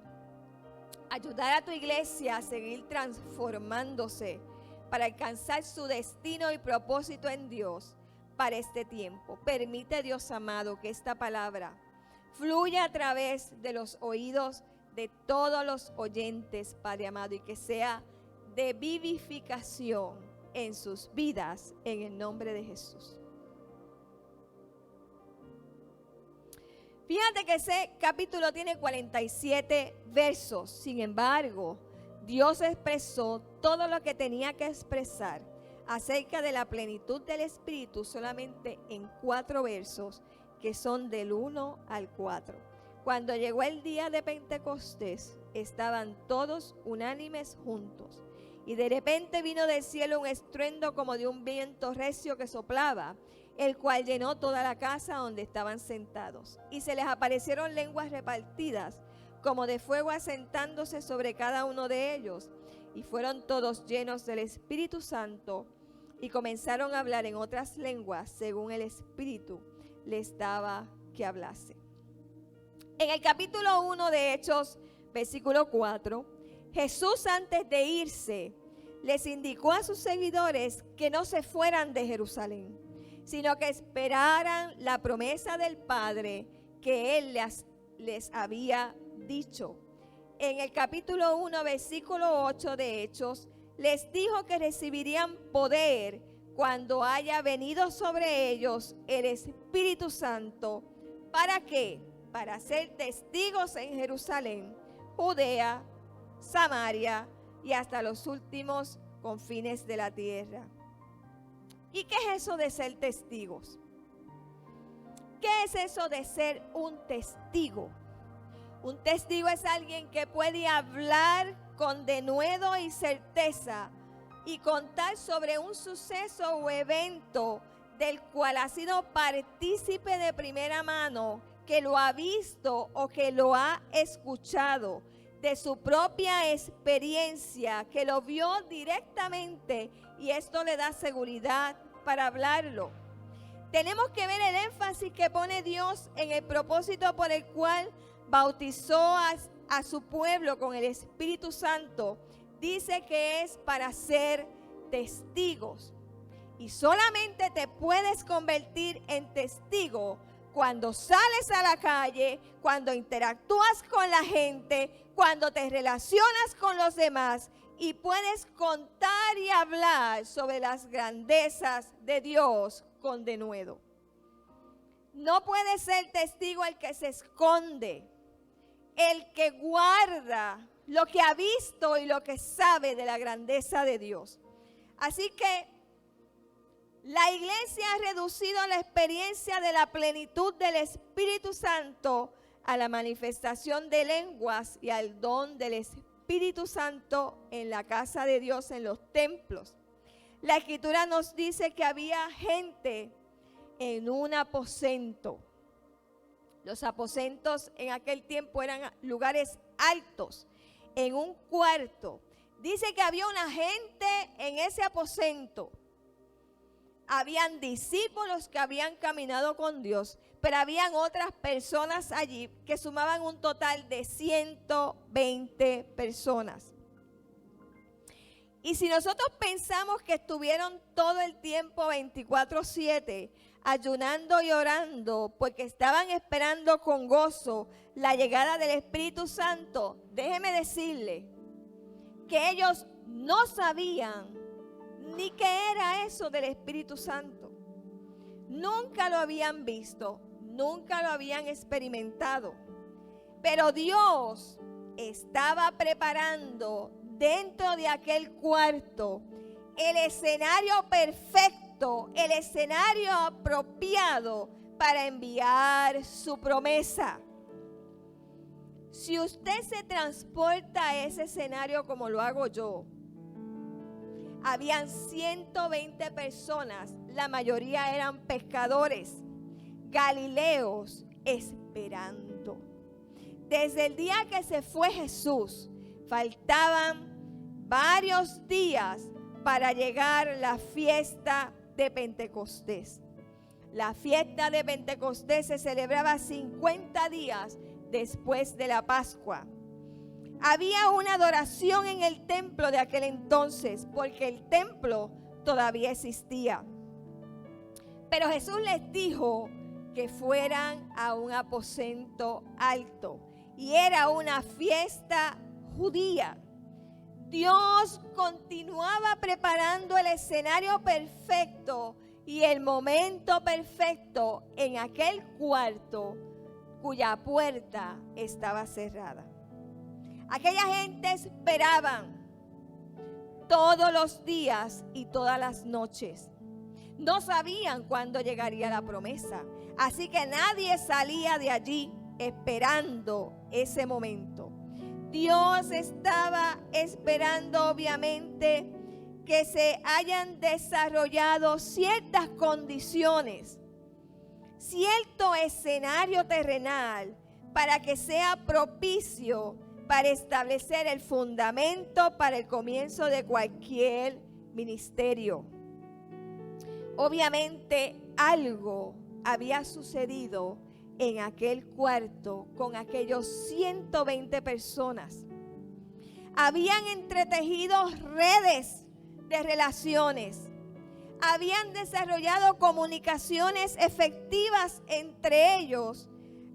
S5: ayudar a tu iglesia a seguir transformándose, para alcanzar su destino y propósito en Dios para este tiempo. Permite, Dios amado, que esta palabra fluya a través de los oídos de todos los oyentes, Padre amado, y que sea de vivificación en sus vidas, en el nombre de Jesús. Fíjate que ese capítulo tiene 47 versos. Sin embargo, Dios expresó todo lo que tenía que expresar acerca de la plenitud del Espíritu solamente en 4 versos, que son del 1 al 4. Cuando llegó el día de Pentecostés, estaban todos unánimes juntos. Y de repente vino del cielo un estruendo como de un viento recio que soplaba, el cual llenó toda la casa donde estaban sentados. Y se les aparecieron lenguas repartidas, como de fuego asentándose sobre cada uno de ellos. Y fueron todos llenos del Espíritu Santo y comenzaron a hablar en otras lenguas, según el Espíritu les daba que hablase. En el capítulo 1 de Hechos, versículo 4, Jesús antes de irse les indicó a sus seguidores que no se fueran de Jerusalén, sino que esperaran la promesa del Padre que Él les había dicho. En el capítulo 1, versículo 8 de Hechos, les dijo que recibirían poder cuando haya venido sobre ellos el Espíritu Santo. ¿Para qué? Para ser testigos en Jerusalén, Judea, Samaria y hasta los últimos confines de la tierra. ¿Y qué es eso de ser testigos? ¿Qué es eso de ser un testigo? Un testigo es alguien que puede hablar con denuedo y certeza y contar sobre un suceso o evento del cual ha sido partícipe de primera mano, que lo ha visto o que lo ha escuchado, de su propia experiencia, que lo vio directamente, y esto le da seguridad para hablarlo. Tenemos que ver el énfasis que pone Dios en el propósito por el cual bautizó a su pueblo con el Espíritu Santo. Dice que es para ser testigos. Y solamente te puedes convertir en testigo cuando sales a la calle, cuando interactúas con la gente, cuando te relacionas con los demás y puedes contar y hablar sobre las grandezas de Dios con denuedo. No puede ser testigo el que se esconde, el que guarda lo que ha visto y lo que sabe de la grandeza de Dios. Así que la iglesia ha reducido la experiencia de la plenitud del Espíritu Santo a la manifestación de lenguas y al don del Espíritu Santo en la casa de Dios, en los templos. La Escritura nos dice que había gente en un aposento. Los aposentos en aquel tiempo eran lugares altos, en un cuarto. Dice que había una gente en ese aposento. Habían discípulos que habían caminado con Dios, pero habían otras personas allí que sumaban un total de 120 personas. Y si nosotros pensamos que estuvieron todo el tiempo 24/7 ayunando y orando porque estaban esperando con gozo la llegada del Espíritu Santo, déjeme decirle que ellos no sabían ni qué era eso del Espíritu Santo. Nunca lo habían visto, nunca lo habían experimentado. Pero Dios estaba preparando dentro de aquel cuarto el escenario perfecto, el escenario apropiado para enviar su promesa. Si usted se transporta a ese escenario como lo hago yo, habían 120 personas, la mayoría eran pescadores, galileos, esperando. Desde el día que se fue Jesús, faltaban varios días para llegar la fiesta de Pentecostés. La fiesta de Pentecostés se celebraba 50 días después de la Pascua. Había una adoración en el templo de aquel entonces, porque el templo todavía existía. Pero Jesús les dijo que fueran a un aposento alto, y era una fiesta judía. Dios continuaba preparando el escenario perfecto y el momento perfecto en aquel cuarto cuya puerta estaba cerrada. Aquella gente esperaban todos los días y todas las noches. No sabían cuándo llegaría la promesa, así que nadie salía de allí esperando ese momento. Dios estaba esperando, obviamente, que se hayan desarrollado ciertas condiciones, cierto escenario terrenal, para que sea propicio para establecer el fundamento para el comienzo de cualquier ministerio. Obviamente algo había sucedido en aquel cuarto con aquellos 120 personas. Habían entretejido redes de relaciones. Habían desarrollado comunicaciones efectivas entre ellos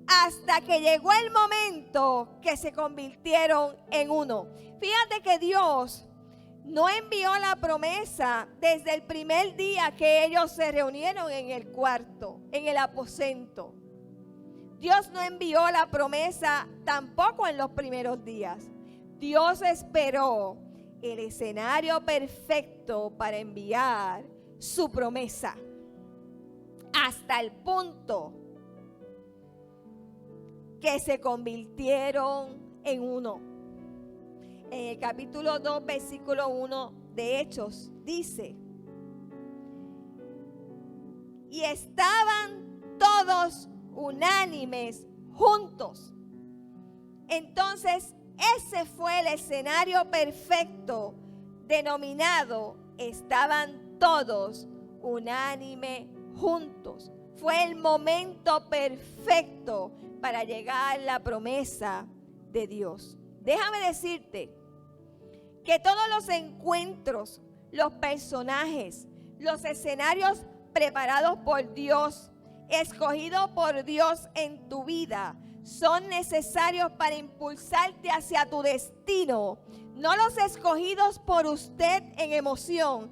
S5: hasta que llegó el momento que se convirtieron en uno. Fíjate que Dios no envió la promesa desde el primer día que ellos se reunieron en el cuarto, en el aposento. Dios no envió la promesa tampoco en los primeros días. Dios esperó el escenario perfecto para enviar su promesa, hasta el punto que se convirtieron en uno. En el capítulo 2, versículo 1 de Hechos, dice: y estaban todos unánimes juntos. Entonces, ese fue el escenario perfecto, denominado estaban todos unánime juntos. Fue el momento perfecto para llegar la promesa de Dios. Déjame decirte que todos los encuentros, los personajes, los escenarios preparados por Dios, escogidos por Dios en tu vida, son necesarios para impulsarte hacia tu destino. No los escogidos por usted en emoción,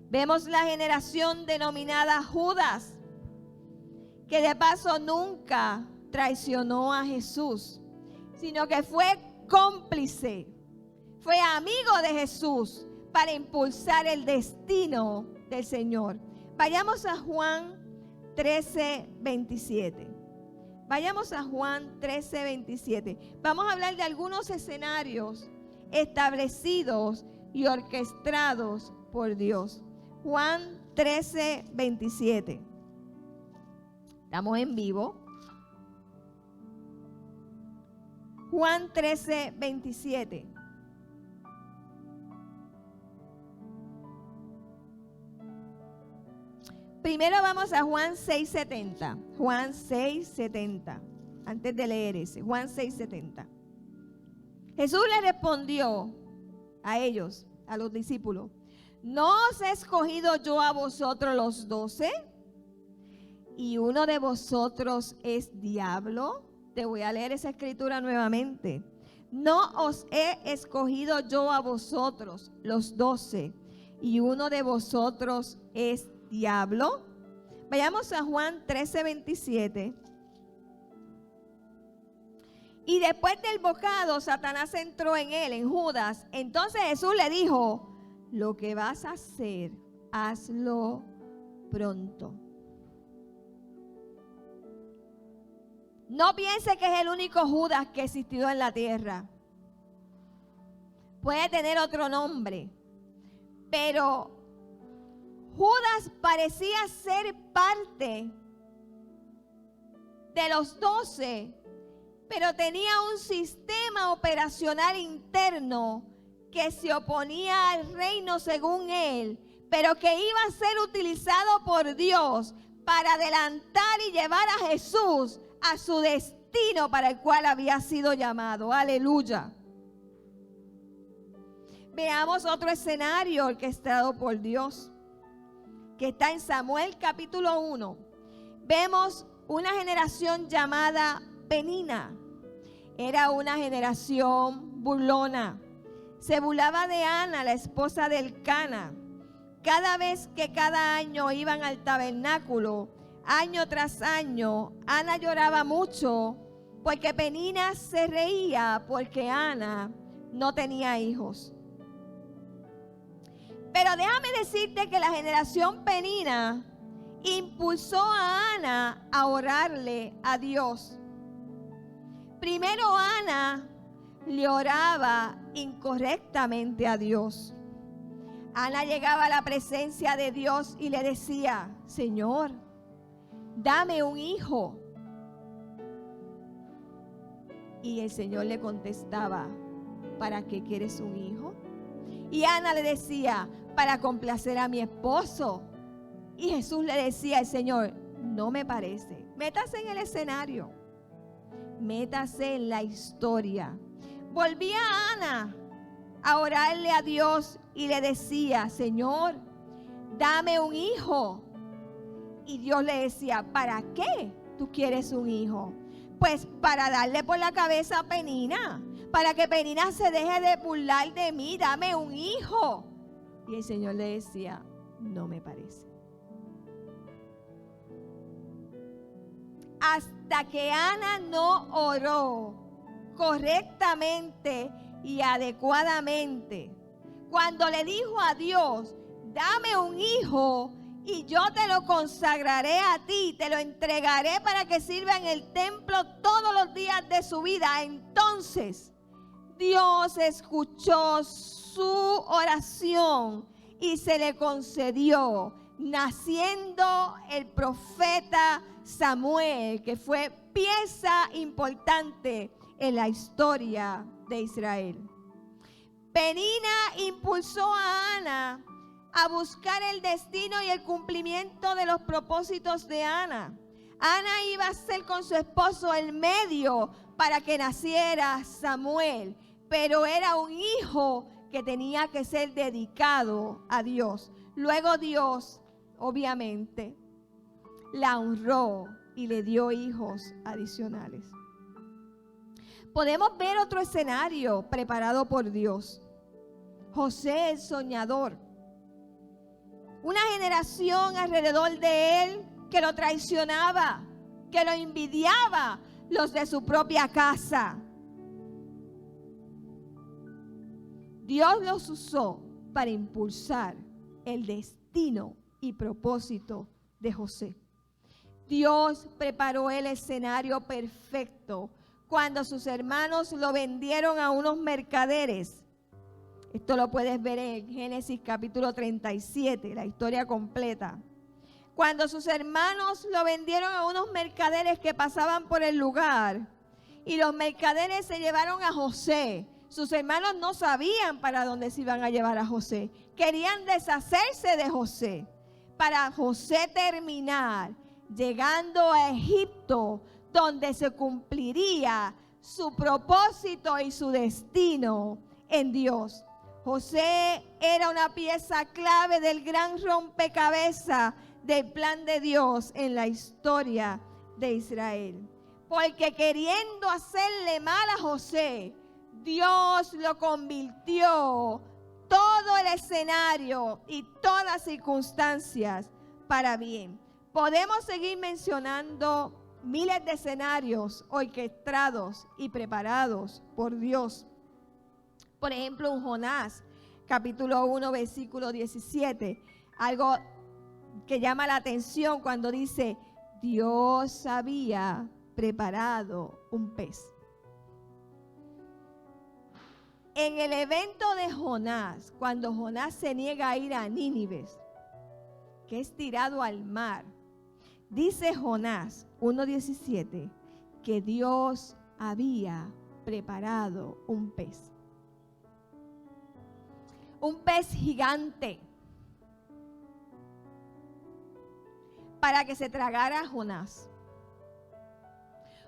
S5: vemos la generación denominada Judas, que de paso nunca traicionó a Jesús, sino que fue cómplice, fue amigo de Jesús para impulsar el destino del Señor. Vayamos a Juan 13:27. Vayamos a Juan 13:27. Vamos a hablar de algunos escenarios establecidos y orquestados por Dios. Juan 13:27. Estamos en vivo. Juan 13:27. Primero vamos a Juan 6:70. Juan 6:70. Antes de leer ese, Juan 6:70. Jesús le respondió a ellos, a los discípulos: ¿no os he escogido yo a vosotros los 12? ¿Y uno de vosotros es diablo? Te voy a leer esa escritura nuevamente. ¿No os he escogido yo a vosotros los 12? ¿Y uno de vosotros es diablo? Vayamos a Juan 13:27. Y después del bocado, Satanás entró en él, en Judas. Entonces Jesús le dijo: lo que vas a hacer, hazlo pronto. No piense que es el único Judas que existió en la tierra. Puede tener otro nombre, pero Judas parecía ser parte de los 12, pero tenía un sistema operacional interno que se oponía al reino según él, pero que iba a ser utilizado por Dios para adelantar y llevar a Jesús a su destino para el cual había sido llamado. Aleluya. Veamos otro escenario orquestado por Dios, que está en Samuel capítulo 1. Vemos una generación llamada Penina. Era una generación burlona. Se burlaba de Ana, la esposa de Elcana. Cada vez que cada año iban al tabernáculo, año tras año, Ana lloraba mucho porque Penina se reía porque Ana no tenía hijos. Pero déjame decirte que la generación Penina impulsó a Ana a orarle a Dios. Primero Ana le oraba incorrectamente a Dios. Ana llegaba a la presencia de Dios y le decía: Señor, dame un hijo. Y el Señor le contestaba: ¿para qué quieres un hijo? Y Ana le decía: para complacer a mi esposo. Y Jesús le decía al Señor: no me parece. Métase en el escenario. Métase en la historia. Volvía Ana a orarle a Dios y le decía: Señor, dame un hijo. Y Dios le decía: ¿para qué tú quieres un hijo? Pues para darle por la cabeza a Penina, para que Penina se deje de burlar de mí. Dame un hijo. Y el Señor le decía: no me parece. Hasta que Ana no oró correctamente y adecuadamente, cuando le dijo a Dios: dame un hijo y yo te lo consagraré a ti, te lo entregaré para que sirva en el templo todos los días de su vida. Entonces Dios escuchó su oración y se le concedió, naciendo el profeta Samuel, que fue pieza importante en la historia de Israel. Penina impulsó a Ana a buscar el destino y el cumplimiento de los propósitos de Ana. Ana iba a ser con su esposo el medio para que naciera Samuel, pero era un hijo que tenía que ser dedicado a Dios. Luego Dios, obviamente, la honró y le dio hijos adicionales. Podemos ver otro escenario preparado por Dios. José el soñador. Una generación alrededor de él que lo traicionaba, que lo envidiaba, los de su propia casa. Dios los usó para impulsar el destino y propósito de José. Dios preparó el escenario perfecto cuando sus hermanos lo vendieron a unos mercaderes. Esto lo puedes ver en Génesis capítulo 37, la historia completa. Cuando sus hermanos lo vendieron a unos mercaderes que pasaban por el lugar, y los mercaderes se llevaron a José. Sus hermanos no sabían para dónde se iban a llevar a José. Querían deshacerse de José, para José terminar llegando a Egipto, donde se cumpliría su propósito y su destino en Dios. José era una pieza clave del gran rompecabezas del plan de Dios en la historia de Israel. Porque queriendo hacerle mal a José, Dios lo convirtió todo el escenario y todas las circunstancias para bien. Podemos seguir mencionando miles de escenarios orquestados y preparados por Dios. Por ejemplo, en Jonás, capítulo 1, versículo 17, algo que llama la atención cuando dice, Dios había preparado un pez. En el evento de Jonás, cuando Jonás se niega a ir a Nínive, que es tirado al mar, dice Jonás 1:17 que Dios había preparado un pez. Un pez gigante para que se tragara a Jonás.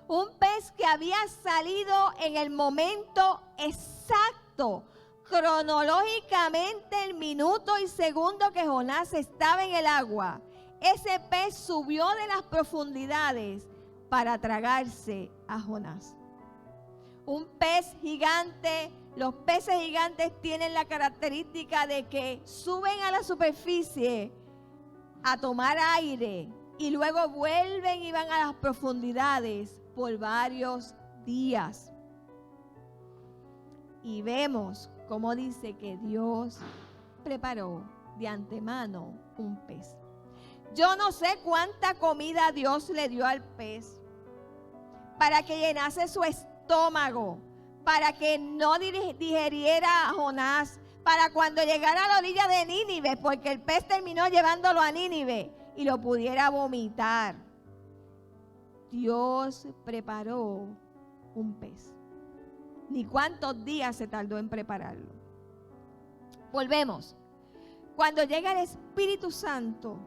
S5: Un pez que había salido en el momento exacto, cronológicamente el minuto y segundo que Jonás estaba en el agua. Ese pez subió de las profundidades para tragarse a Jonás. Un pez gigante, los peces gigantes tienen la característica de que suben a la superficie a tomar aire y luego vuelven y van a las profundidades por varios días. Y vemos cómo dice que Dios preparó de antemano un pez. Yo no sé cuánta comida Dios le dio al pez para que llenase su estómago, para que no digeriera a Jonás, para cuando llegara a la orilla de Nínive, porque el pez terminó llevándolo a Nínive y lo pudiera vomitar. Dios preparó un pez. Ni cuántos días se tardó en prepararlo. Volvemos. Cuando llega el Espíritu Santo,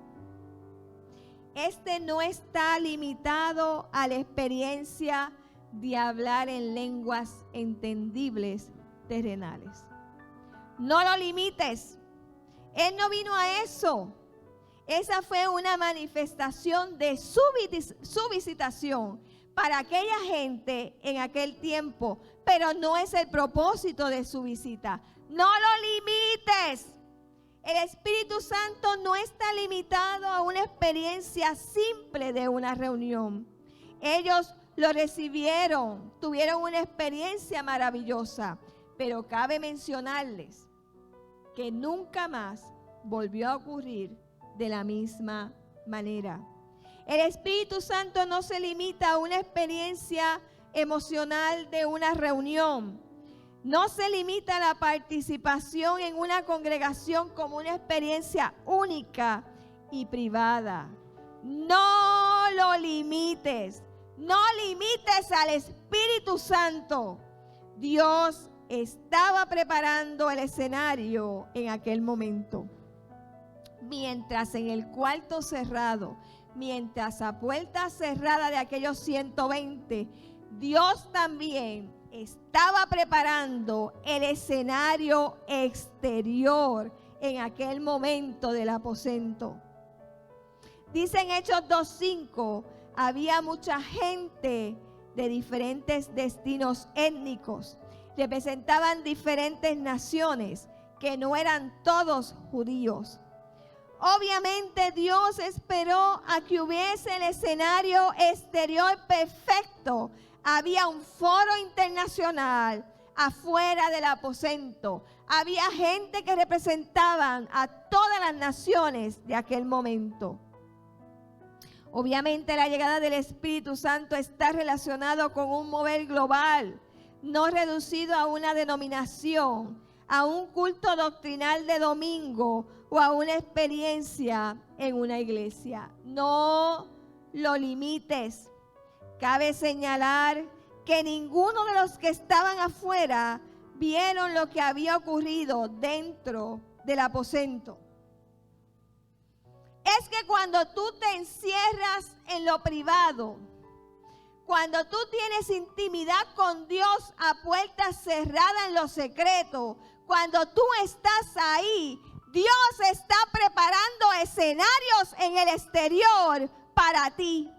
S5: este no está limitado a la experiencia de hablar en lenguas entendibles terrenales. No lo limites. Él no vino a eso. Esa fue una manifestación de su visitación para aquella gente en aquel tiempo, pero no es el propósito de su visita. No lo limites. El Espíritu Santo no está limitado a una experiencia simple de una reunión. Ellos lo recibieron, tuvieron una experiencia maravillosa, pero cabe mencionarles que nunca más volvió a ocurrir de la misma manera. El Espíritu Santo no se limita a una experiencia emocional de una reunión. No se limita a la participación en una congregación como una experiencia única y privada. No lo limites. No limites al Espíritu Santo. Dios estaba preparando el escenario en aquel momento. Mientras en el cuarto cerrado, mientras a puerta cerrada de aquellos 120, Dios también estaba preparando el escenario exterior en aquel momento del aposento. Dice en Hechos 2:5, había mucha gente de diferentes destinos étnicos, representaban diferentes naciones que no eran todos judíos. Obviamente Dios esperó a que hubiese el escenario exterior perfecto. Había un foro internacional afuera del aposento. Había gente que representaban a todas las naciones de aquel momento. Obviamente la llegada del Espíritu Santo está relacionado con un mover global, no reducido a una denominación, a un culto doctrinal de domingo o a una experiencia en una iglesia. No lo limites. Cabe señalar que ninguno de los que estaban afuera vieron lo que había ocurrido dentro del aposento. Es que cuando tú te encierras en lo privado, Cuando tú tienes intimidad con Dios a puertas cerradas en lo secreto, cuando tú estás ahí, Dios está preparando escenarios en el exterior para ti,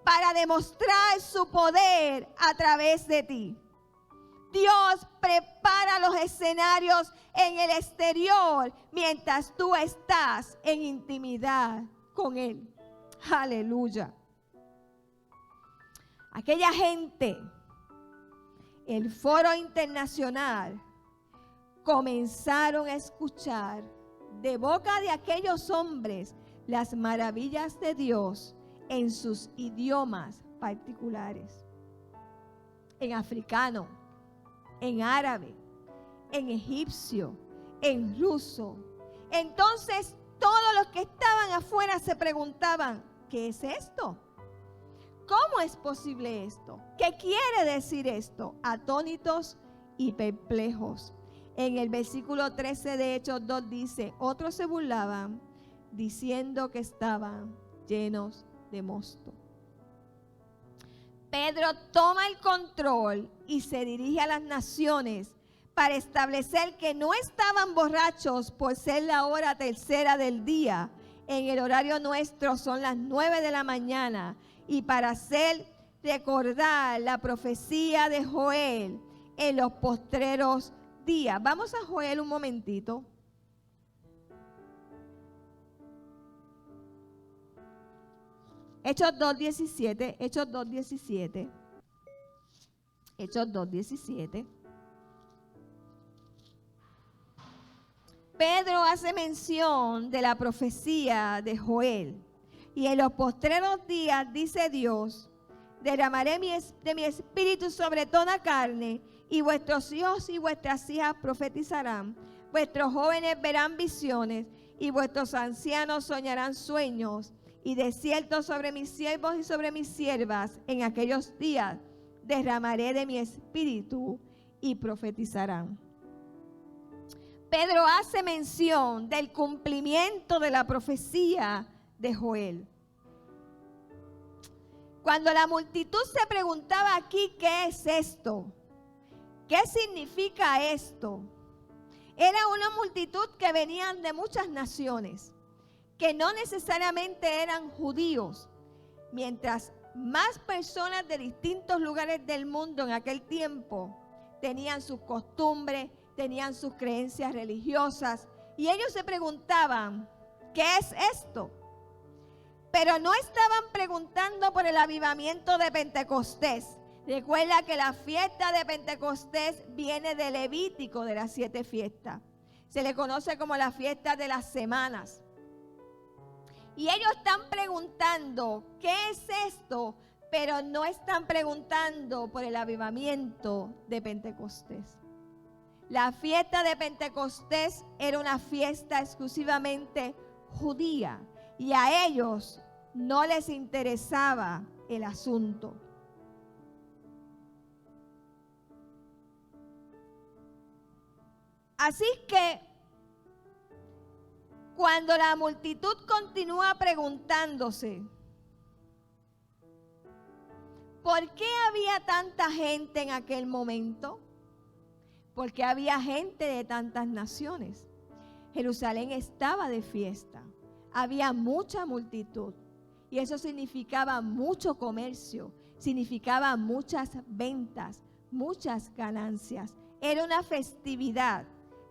S5: para demostrar su poder a través de ti. Dios prepara los escenarios en el exterior mientras tú estás en intimidad con Él. Aleluya. Aquella gente, el foro internacional, comenzaron a escuchar de boca de aquellos hombres las maravillas de Dios en sus idiomas particulares. En africano, en árabe, en egipcio, en ruso. Entonces todos los que estaban afuera se preguntaban, ¿qué es esto? ¿Cómo es posible esto? ¿Qué quiere decir esto? Atónitos y perplejos. En el versículo 13 de Hechos 2 dice, otros se burlaban diciendo que estaban llenos de mosto. Pedro toma el control y se dirige a las naciones para establecer que no estaban borrachos por ser la hora tercera del día. En el horario nuestro son las 9 de la mañana. Y para hacer recordar la profecía de Joel en los postreros días. Vamos a Joel un momentito. Hechos 2:17. Hechos 2:17. Hechos 2:17. Pedro hace mención de la profecía de Joel. Y en los postreros días, dice Dios, derramaré de mi espíritu sobre toda carne, y vuestros hijos y vuestras hijas profetizarán, vuestros jóvenes verán visiones, y vuestros ancianos soñarán sueños, y de cierto sobre mis siervos y sobre mis siervas, en aquellos días derramaré de mi espíritu, y profetizarán. Pedro hace mención del cumplimiento de la profecía de Joel. Cuando la multitud se preguntaba aquí, ¿qué es esto? ¿Qué significa esto? Era una multitud que venían de muchas naciones, que no necesariamente eran judíos. Mientras más personas de distintos lugares del mundo en aquel tiempo tenían sus costumbres, tenían sus creencias religiosas, y ellos se preguntaban, ¿qué es esto? Pero no estaban preguntando por el avivamiento de Pentecostés. Recuerda que la fiesta de Pentecostés viene de Levítico, de las 7 fiestas. Se le conoce como la fiesta de las semanas. Y ellos están preguntando, ¿qué es esto? Pero no están preguntando por el avivamiento de Pentecostés. La fiesta de Pentecostés era una fiesta exclusivamente judía. Y a ellos no les interesaba el asunto. Así que cuando la multitud continúa preguntándose, ¿por qué había tanta gente en aquel momento? Porque había gente de tantas naciones. Jerusalén estaba de fiesta. Había mucha multitud y eso significaba mucho comercio, significaba muchas ventas, muchas ganancias. Era una festividad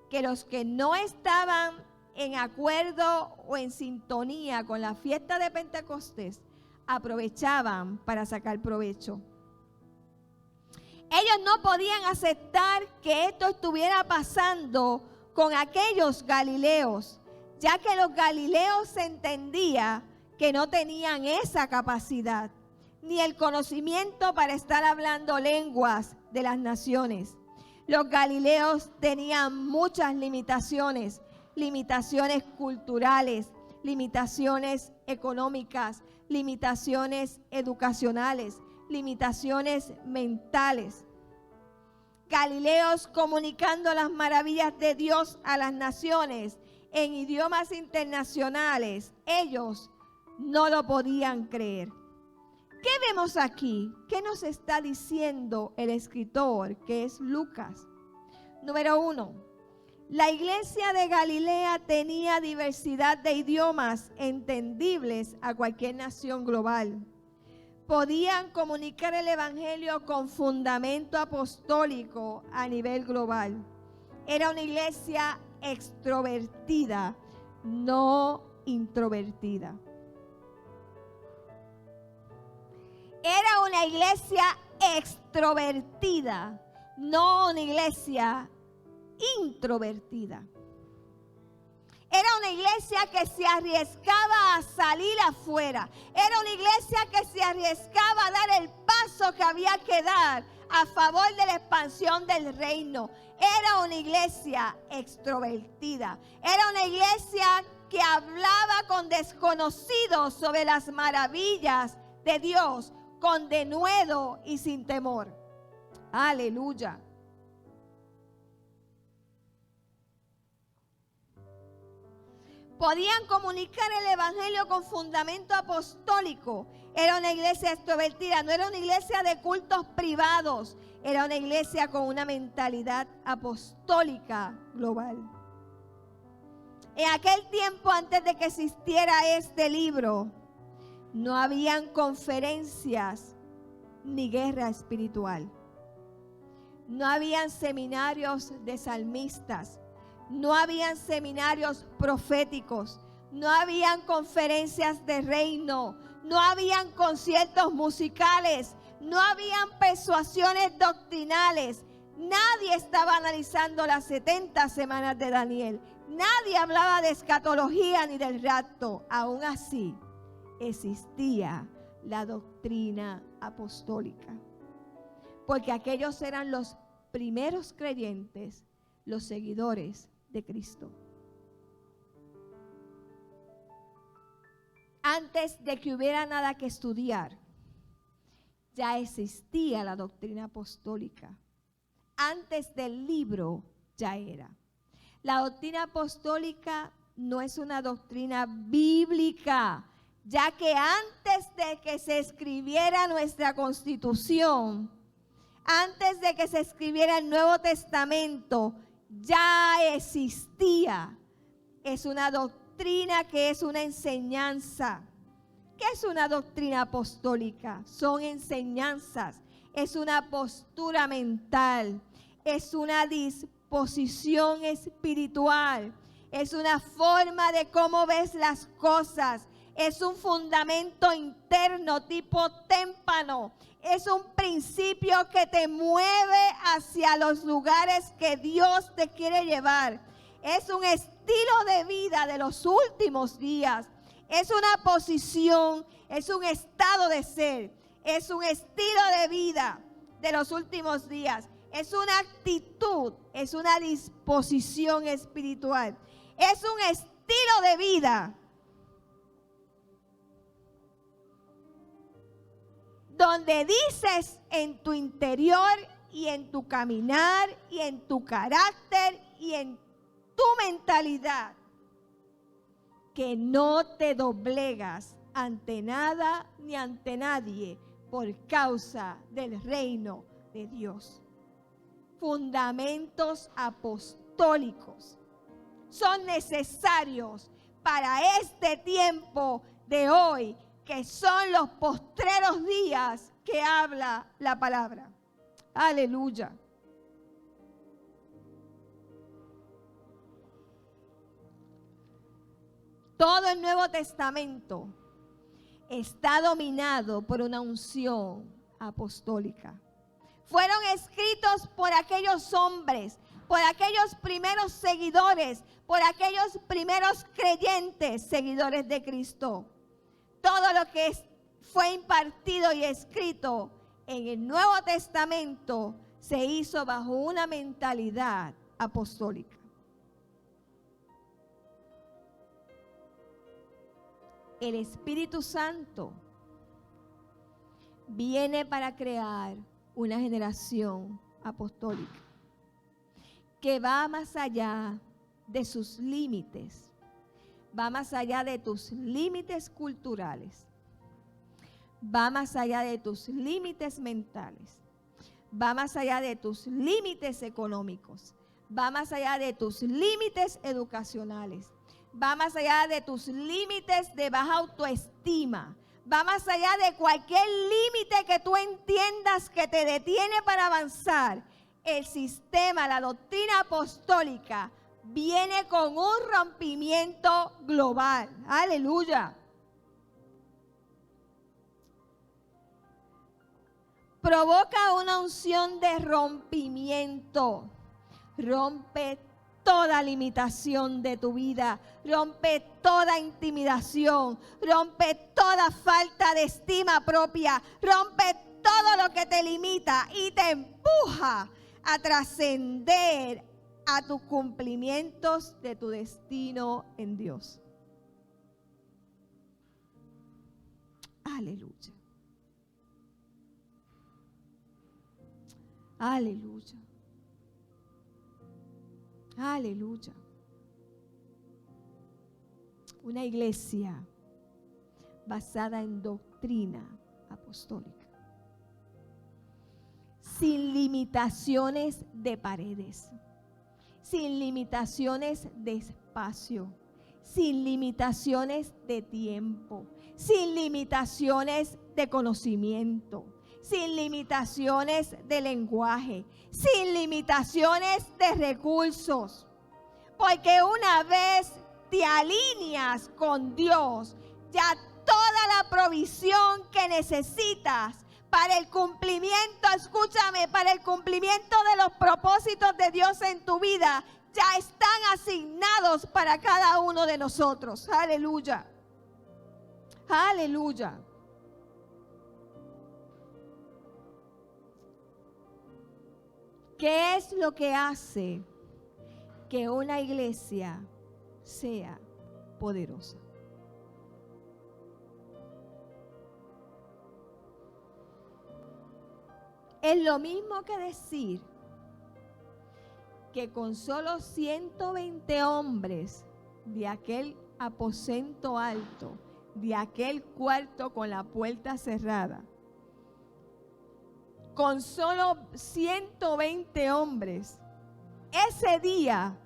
S5: que los que no estaban en acuerdo o en sintonía con la fiesta de Pentecostés aprovechaban para sacar provecho. Ellos no podían aceptar que esto estuviera pasando con aquellos galileos, ya que los galileos se entendía que no tenían esa capacidad, ni el conocimiento para estar hablando lenguas de las naciones. Los galileos tenían muchas limitaciones, limitaciones culturales, limitaciones económicas, limitaciones educacionales, limitaciones mentales. Galileos comunicando las maravillas de Dios a las naciones en idiomas internacionales, ellos no lo podían creer. ¿Qué vemos aquí? ¿Qué nos está diciendo el escritor, que es Lucas? Número 1, la iglesia de Galilea tenía diversidad de idiomas entendibles a cualquier nación global. Podían comunicar el evangelio con fundamento apostólico a nivel global. Era una iglesia extrovertida, no introvertida. Era una iglesia extrovertida, no una iglesia introvertida. Era una iglesia que se arriesgaba a salir afuera. Era una iglesia que se arriesgaba a dar el paso que había que dar a favor de la expansión del reino. Era una iglesia extrovertida. Era una iglesia que hablaba con desconocidos sobre las maravillas de Dios, con denuedo y sin temor. Aleluya. Podían comunicar el evangelio con fundamento apostólico. Era una iglesia extrovertida, no era una iglesia de cultos privados. Era una iglesia con una mentalidad apostólica global. En aquel tiempo, antes de que existiera este libro, no habían conferencias ni guerra espiritual. No habían seminarios de salmistas. No habían seminarios proféticos. No habían conferencias de reino. No habían conciertos musicales. No habían persuasiones doctrinales. Nadie estaba analizando las 70 semanas de Daniel. Nadie hablaba de escatología ni del rapto. Aún así, existía la doctrina apostólica. Porque aquellos eran los primeros creyentes, los seguidores de Cristo. Antes de que hubiera nada que estudiar, ya existía la doctrina apostólica. Antes del libro ya era. La doctrina apostólica no es una doctrina bíblica, ya que antes de que se escribiera nuestra Constitución, antes de que se escribiera el Nuevo Testamento, ya existía. Es una doctrina que es una enseñanza. ¿Qué es una doctrina apostólica? Son enseñanzas, es una postura mental, es una disposición espiritual, es una forma de cómo ves las cosas, es un fundamento interno tipo témpano, es un principio que te mueve hacia los lugares que Dios te quiere llevar. Es un estilo de vida de los últimos días. Es una posición, es un estado de ser, es un estilo de vida de los últimos días. Es una actitud, es una disposición espiritual. Es un estilo de vida donde dices en tu interior y en tu caminar y en tu carácter y en tu mentalidad que no te doblegas ante nada ni ante nadie por causa del reino de Dios. Fundamentos apostólicos son necesarios para este tiempo de hoy, que son los postreros días que habla la palabra. Aleluya. Todo el Nuevo Testamento está dominado por una unción apostólica. Fueron escritos por aquellos hombres, por aquellos primeros seguidores, por aquellos primeros creyentes, seguidores de Cristo. Todo lo que fue impartido y escrito en el Nuevo Testamento se hizo bajo una mentalidad apostólica. El Espíritu Santo viene para crear una generación apostólica que va más allá de sus límites, va más allá de tus límites culturales, va más allá de tus límites mentales, va más allá de tus límites económicos, va más allá de tus límites educacionales, va más allá de tus límites de baja autoestima, va más allá de cualquier límite que tú entiendas que te detiene para avanzar. El sistema, la doctrina apostólica viene con un rompimiento global. Aleluya. Provoca una unción de rompimiento. Rompe toda limitación de tu vida, rompe toda intimidación, rompe toda falta de estima propia, rompe todo lo que te limita y te empuja a trascender a tus cumplimientos de tu destino en Dios. Aleluya. Aleluya. Aleluya. Una iglesia basada en doctrina apostólica, sin limitaciones de paredes, sin limitaciones de espacio, sin limitaciones de tiempo, sin limitaciones de conocimiento, sin limitaciones de lenguaje, sin limitaciones de recursos. Porque una vez te alineas con Dios, ya toda la provisión que necesitas para el cumplimiento, escúchame, para el cumplimiento de los propósitos de Dios en tu vida, ya están asignados para cada uno de nosotros. Aleluya. Aleluya. ¿Qué es lo que hace que una iglesia sea poderosa? Es lo mismo que decir que con solo 120 hombres de aquel aposento alto, de aquel cuarto con la puerta cerrada, con solo 120 hombres, ese día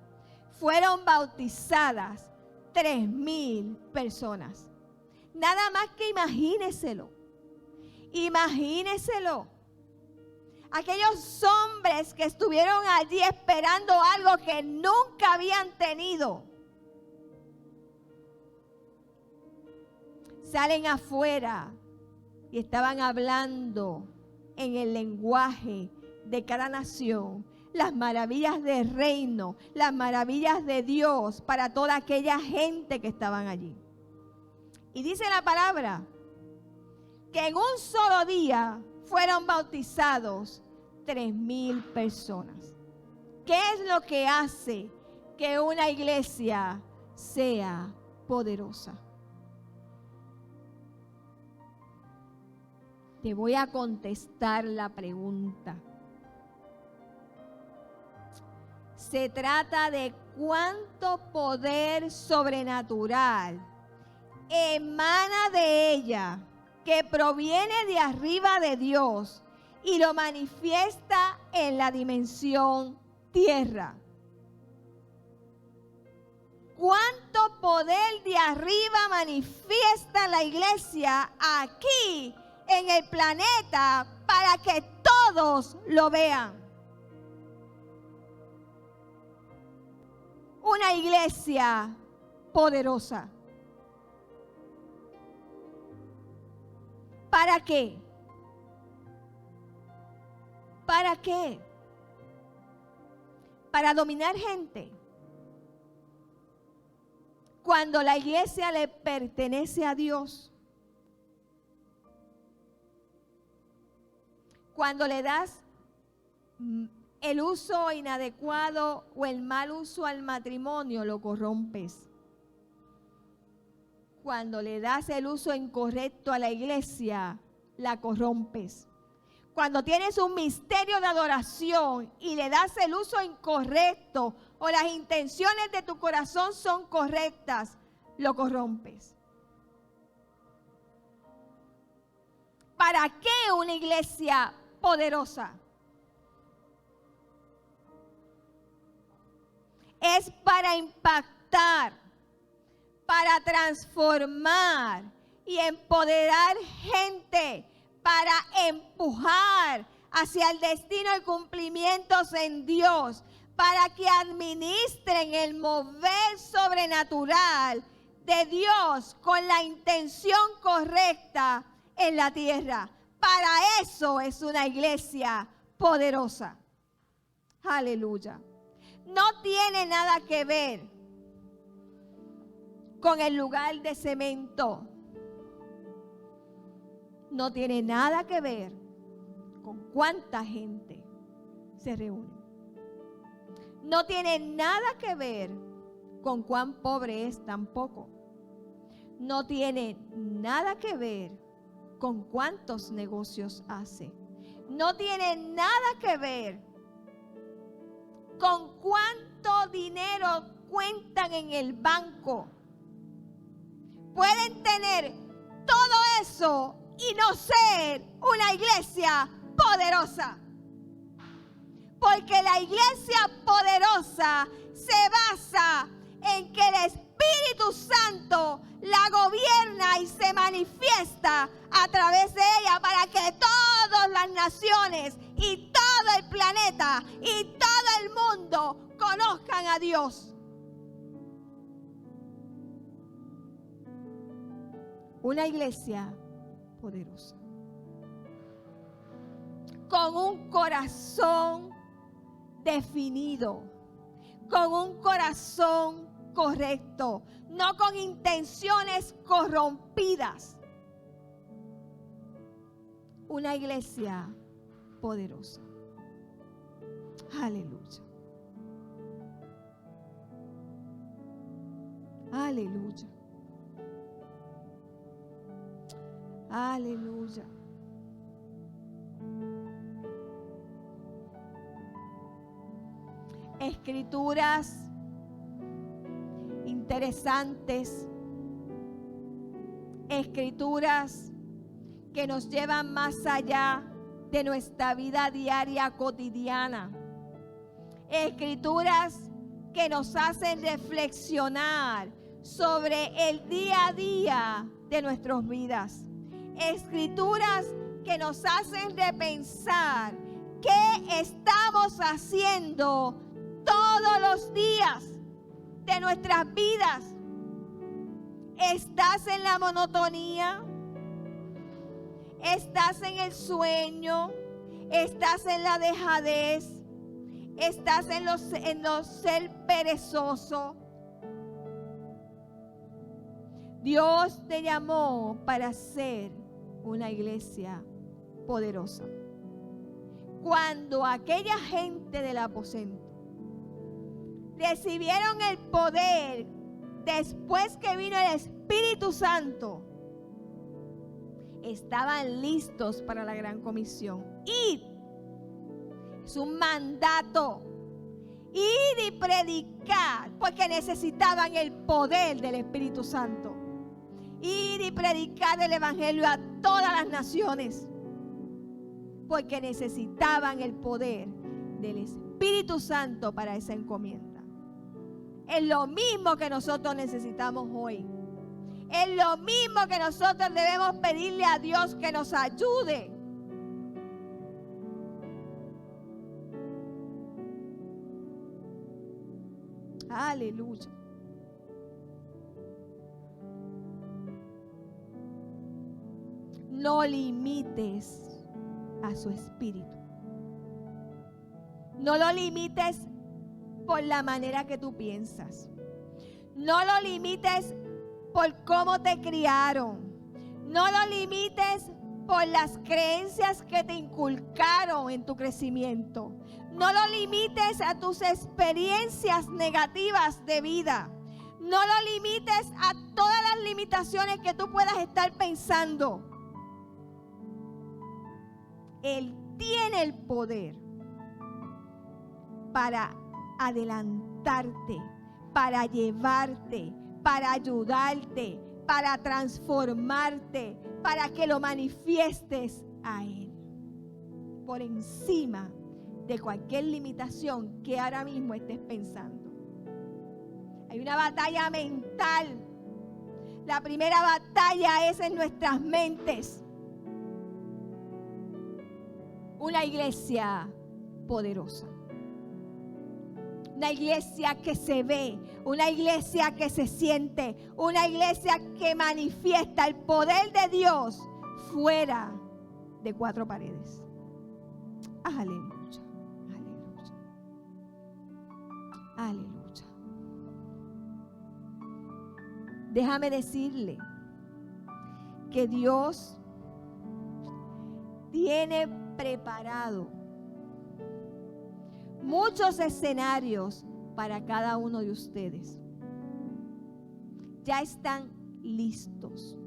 S5: fueron bautizadas 3,000 personas. Nada más que imagíneselo. Imagíneselo. Aquellos hombres que estuvieron allí esperando algo que nunca habían tenido. Salen afuera y estaban hablando en el lenguaje de cada nación, las maravillas del reino, las maravillas de Dios para toda aquella gente que estaban allí. Y dice la palabra que en un solo día fueron bautizados 3,000 personas. ¿Qué es lo que hace que una iglesia sea poderosa? Te voy a contestar la pregunta. Se trata de cuánto poder sobrenatural emana de ella, que proviene de arriba de Dios y lo manifiesta en la dimensión tierra. ¿Cuánto poder de arriba manifiesta la iglesia aquí en el planeta para que todos lo vean? Una iglesia poderosa. ¿Para qué? ¿Para qué? Para dominar gente. Cuando la iglesia le pertenece a Dios, cuando le das el uso inadecuado o el mal uso al matrimonio, lo corrompes. Cuando le das el uso incorrecto a la iglesia, la corrompes. Cuando tienes un misterio de adoración y le das el uso incorrecto o las intenciones de tu corazón son correctas, lo corrompes. ¿Para qué una iglesia poderosa? Es para impactar, para transformar y empoderar gente, para empujar hacia el destino y cumplimientos en Dios, para que administren el mover sobrenatural de Dios con la intención correcta en la tierra. Para eso es una iglesia poderosa. Aleluya. No tiene nada que ver con el lugar de cemento. No tiene nada que ver con cuánta gente se reúne. No tiene nada que ver con cuán pobre es tampoco. No tiene nada que ver con cuántos negocios hace. No tiene nada que ver con cuánto dinero cuentan en el banco. Pueden tener todo eso y no ser una iglesia poderosa. Porque la iglesia poderosa se basa en que el Espíritu Santo la gobierna y se manifiesta a través de ella para que todas las naciones y todo el planeta y todo el mundo conozcan a Dios. Una iglesia poderosa, con un corazón definido, con un corazón correcto, no con intenciones corrompidas. Una iglesia poderosa. Aleluya. Aleluya. Aleluya. Escrituras interesantes, escrituras que nos llevan más allá de nuestra vida diaria cotidiana, escrituras que nos hacen reflexionar sobre el día a día de nuestras vidas, escrituras que nos hacen repensar qué estamos haciendo todos los días de nuestras vidas. ¿Estás en la monotonía? ¿Estás en el sueño? ¿Estás en la dejadez? ¿Estás en los ser perezoso? Dios te llamó para ser una iglesia poderosa. Cuando aquella gente del aposento recibieron el poder después que vino el Espíritu Santo, estaban listos para la gran comisión. Id, es un mandato. Ir y predicar, porque necesitaban el poder del Espíritu Santo. Ir y predicar el Evangelio a todas las naciones, porque necesitaban el poder del Espíritu Santo para esa encomienda. Es lo mismo que nosotros necesitamos hoy. Es lo mismo que nosotros debemos pedirle a Dios que nos ayude. Aleluya. No limites a su espíritu. No lo limites por la manera que tú piensas. No lo limites por cómo te criaron. No lo limites por las creencias que te inculcaron en tu crecimiento. No lo limites a tus experiencias negativas de vida. No lo limites a todas las limitaciones que tú puedas estar pensando. Él tiene el poder para adelantarte, para llevarte, para ayudarte, para transformarte, para que lo manifiestes a Él. Por encima de cualquier limitación que ahora mismo estés pensando. Hay una batalla mental. La primera batalla es en nuestras mentes. Una iglesia poderosa. Una iglesia que se ve, una iglesia que se siente, una iglesia que manifiesta el poder de Dios fuera de cuatro paredes. Aleluya, aleluya, aleluya. Déjame decirle que Dios tiene preparado muchos escenarios para cada uno de ustedes. Ya están listos.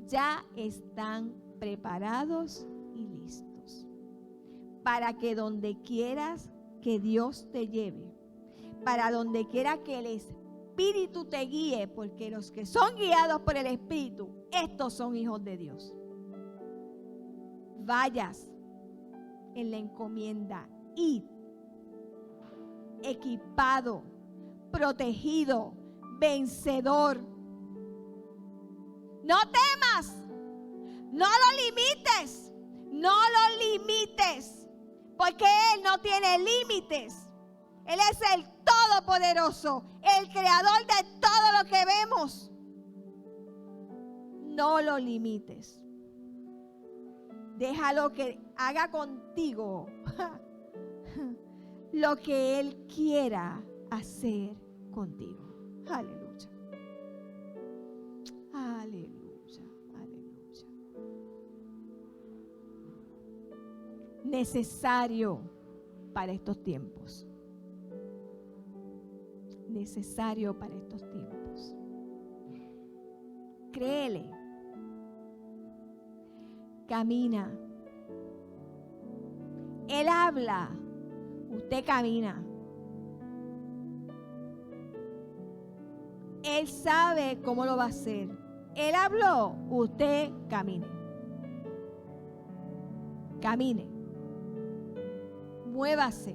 S5: Ya están preparados y listos para que donde quieras que Dios te lleve, para donde quiera que el Espíritu te guíe, porque los que son guiados por el Espíritu, estos son hijos de Dios. Vayas en la encomienda, id, equipado, protegido, vencedor. No temas, no lo limites, no lo limites, porque Él no tiene límites. Él es el Todopoderoso, el Creador de todo lo que vemos. No lo limites. Déjalo que haga contigo lo que Él quiera hacer contigo. Aleluya. Aleluya, aleluya. Necesario para estos tiempos. Necesario para estos tiempos. Créele. Camina. Él habla. Usted camina. Él sabe cómo lo va a hacer. Él habló. Usted camine. Camine. Muévase.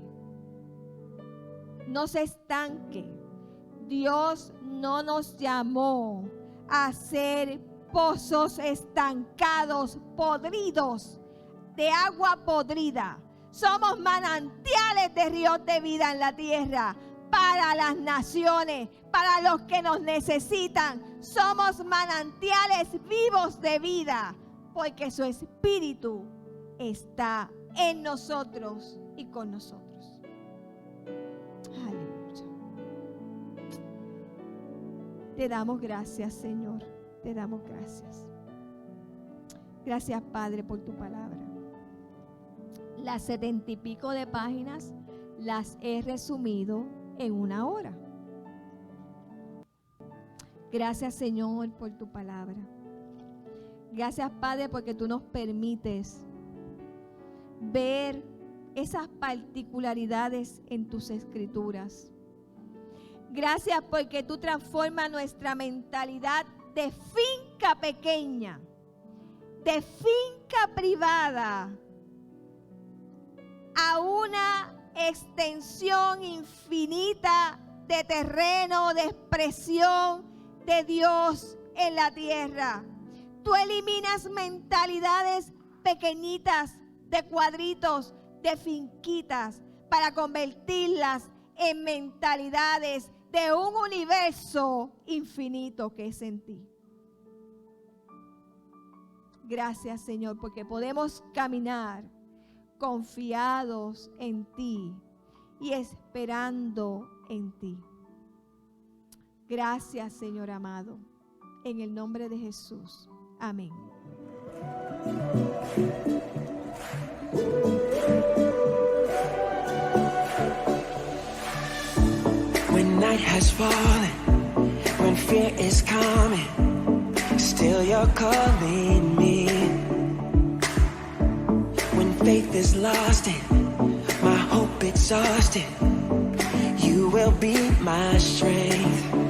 S5: No se estanque. Dios no nos llamó a ser pozos estancados, podridos, de agua podrida. Somos manantiales de ríos de vida en la tierra para las naciones, para los que nos necesitan. Somos manantiales vivos de vida porque su Espíritu está en nosotros y con nosotros. Aleluya. Te damos gracias, Señor. Te damos gracias. Gracias, Padre, por tu palabra. Las 70 y pico de páginas las he resumido en 1 hora. Gracias, Señor, por tu palabra. Gracias, Padre, porque tú nos permites ver esas particularidades en tus escrituras. Gracias porque tú transformas nuestra mentalidad de finca pequeña, de finca privada, a una extensión infinita de terreno, de expresión de Dios en la tierra. Tú eliminas mentalidades pequeñitas, de cuadritos, de finquitas, para convertirlas en mentalidades de un universo infinito que es en ti. Gracias, Señor, porque podemos caminar confiados en ti y esperando en ti. Gracias, Señor amado, en el nombre de Jesús. Amén.
S2: When night has fallen, when fear is coming, still you're calling me. When faith is lost and my hope exhausted, you will be my strength.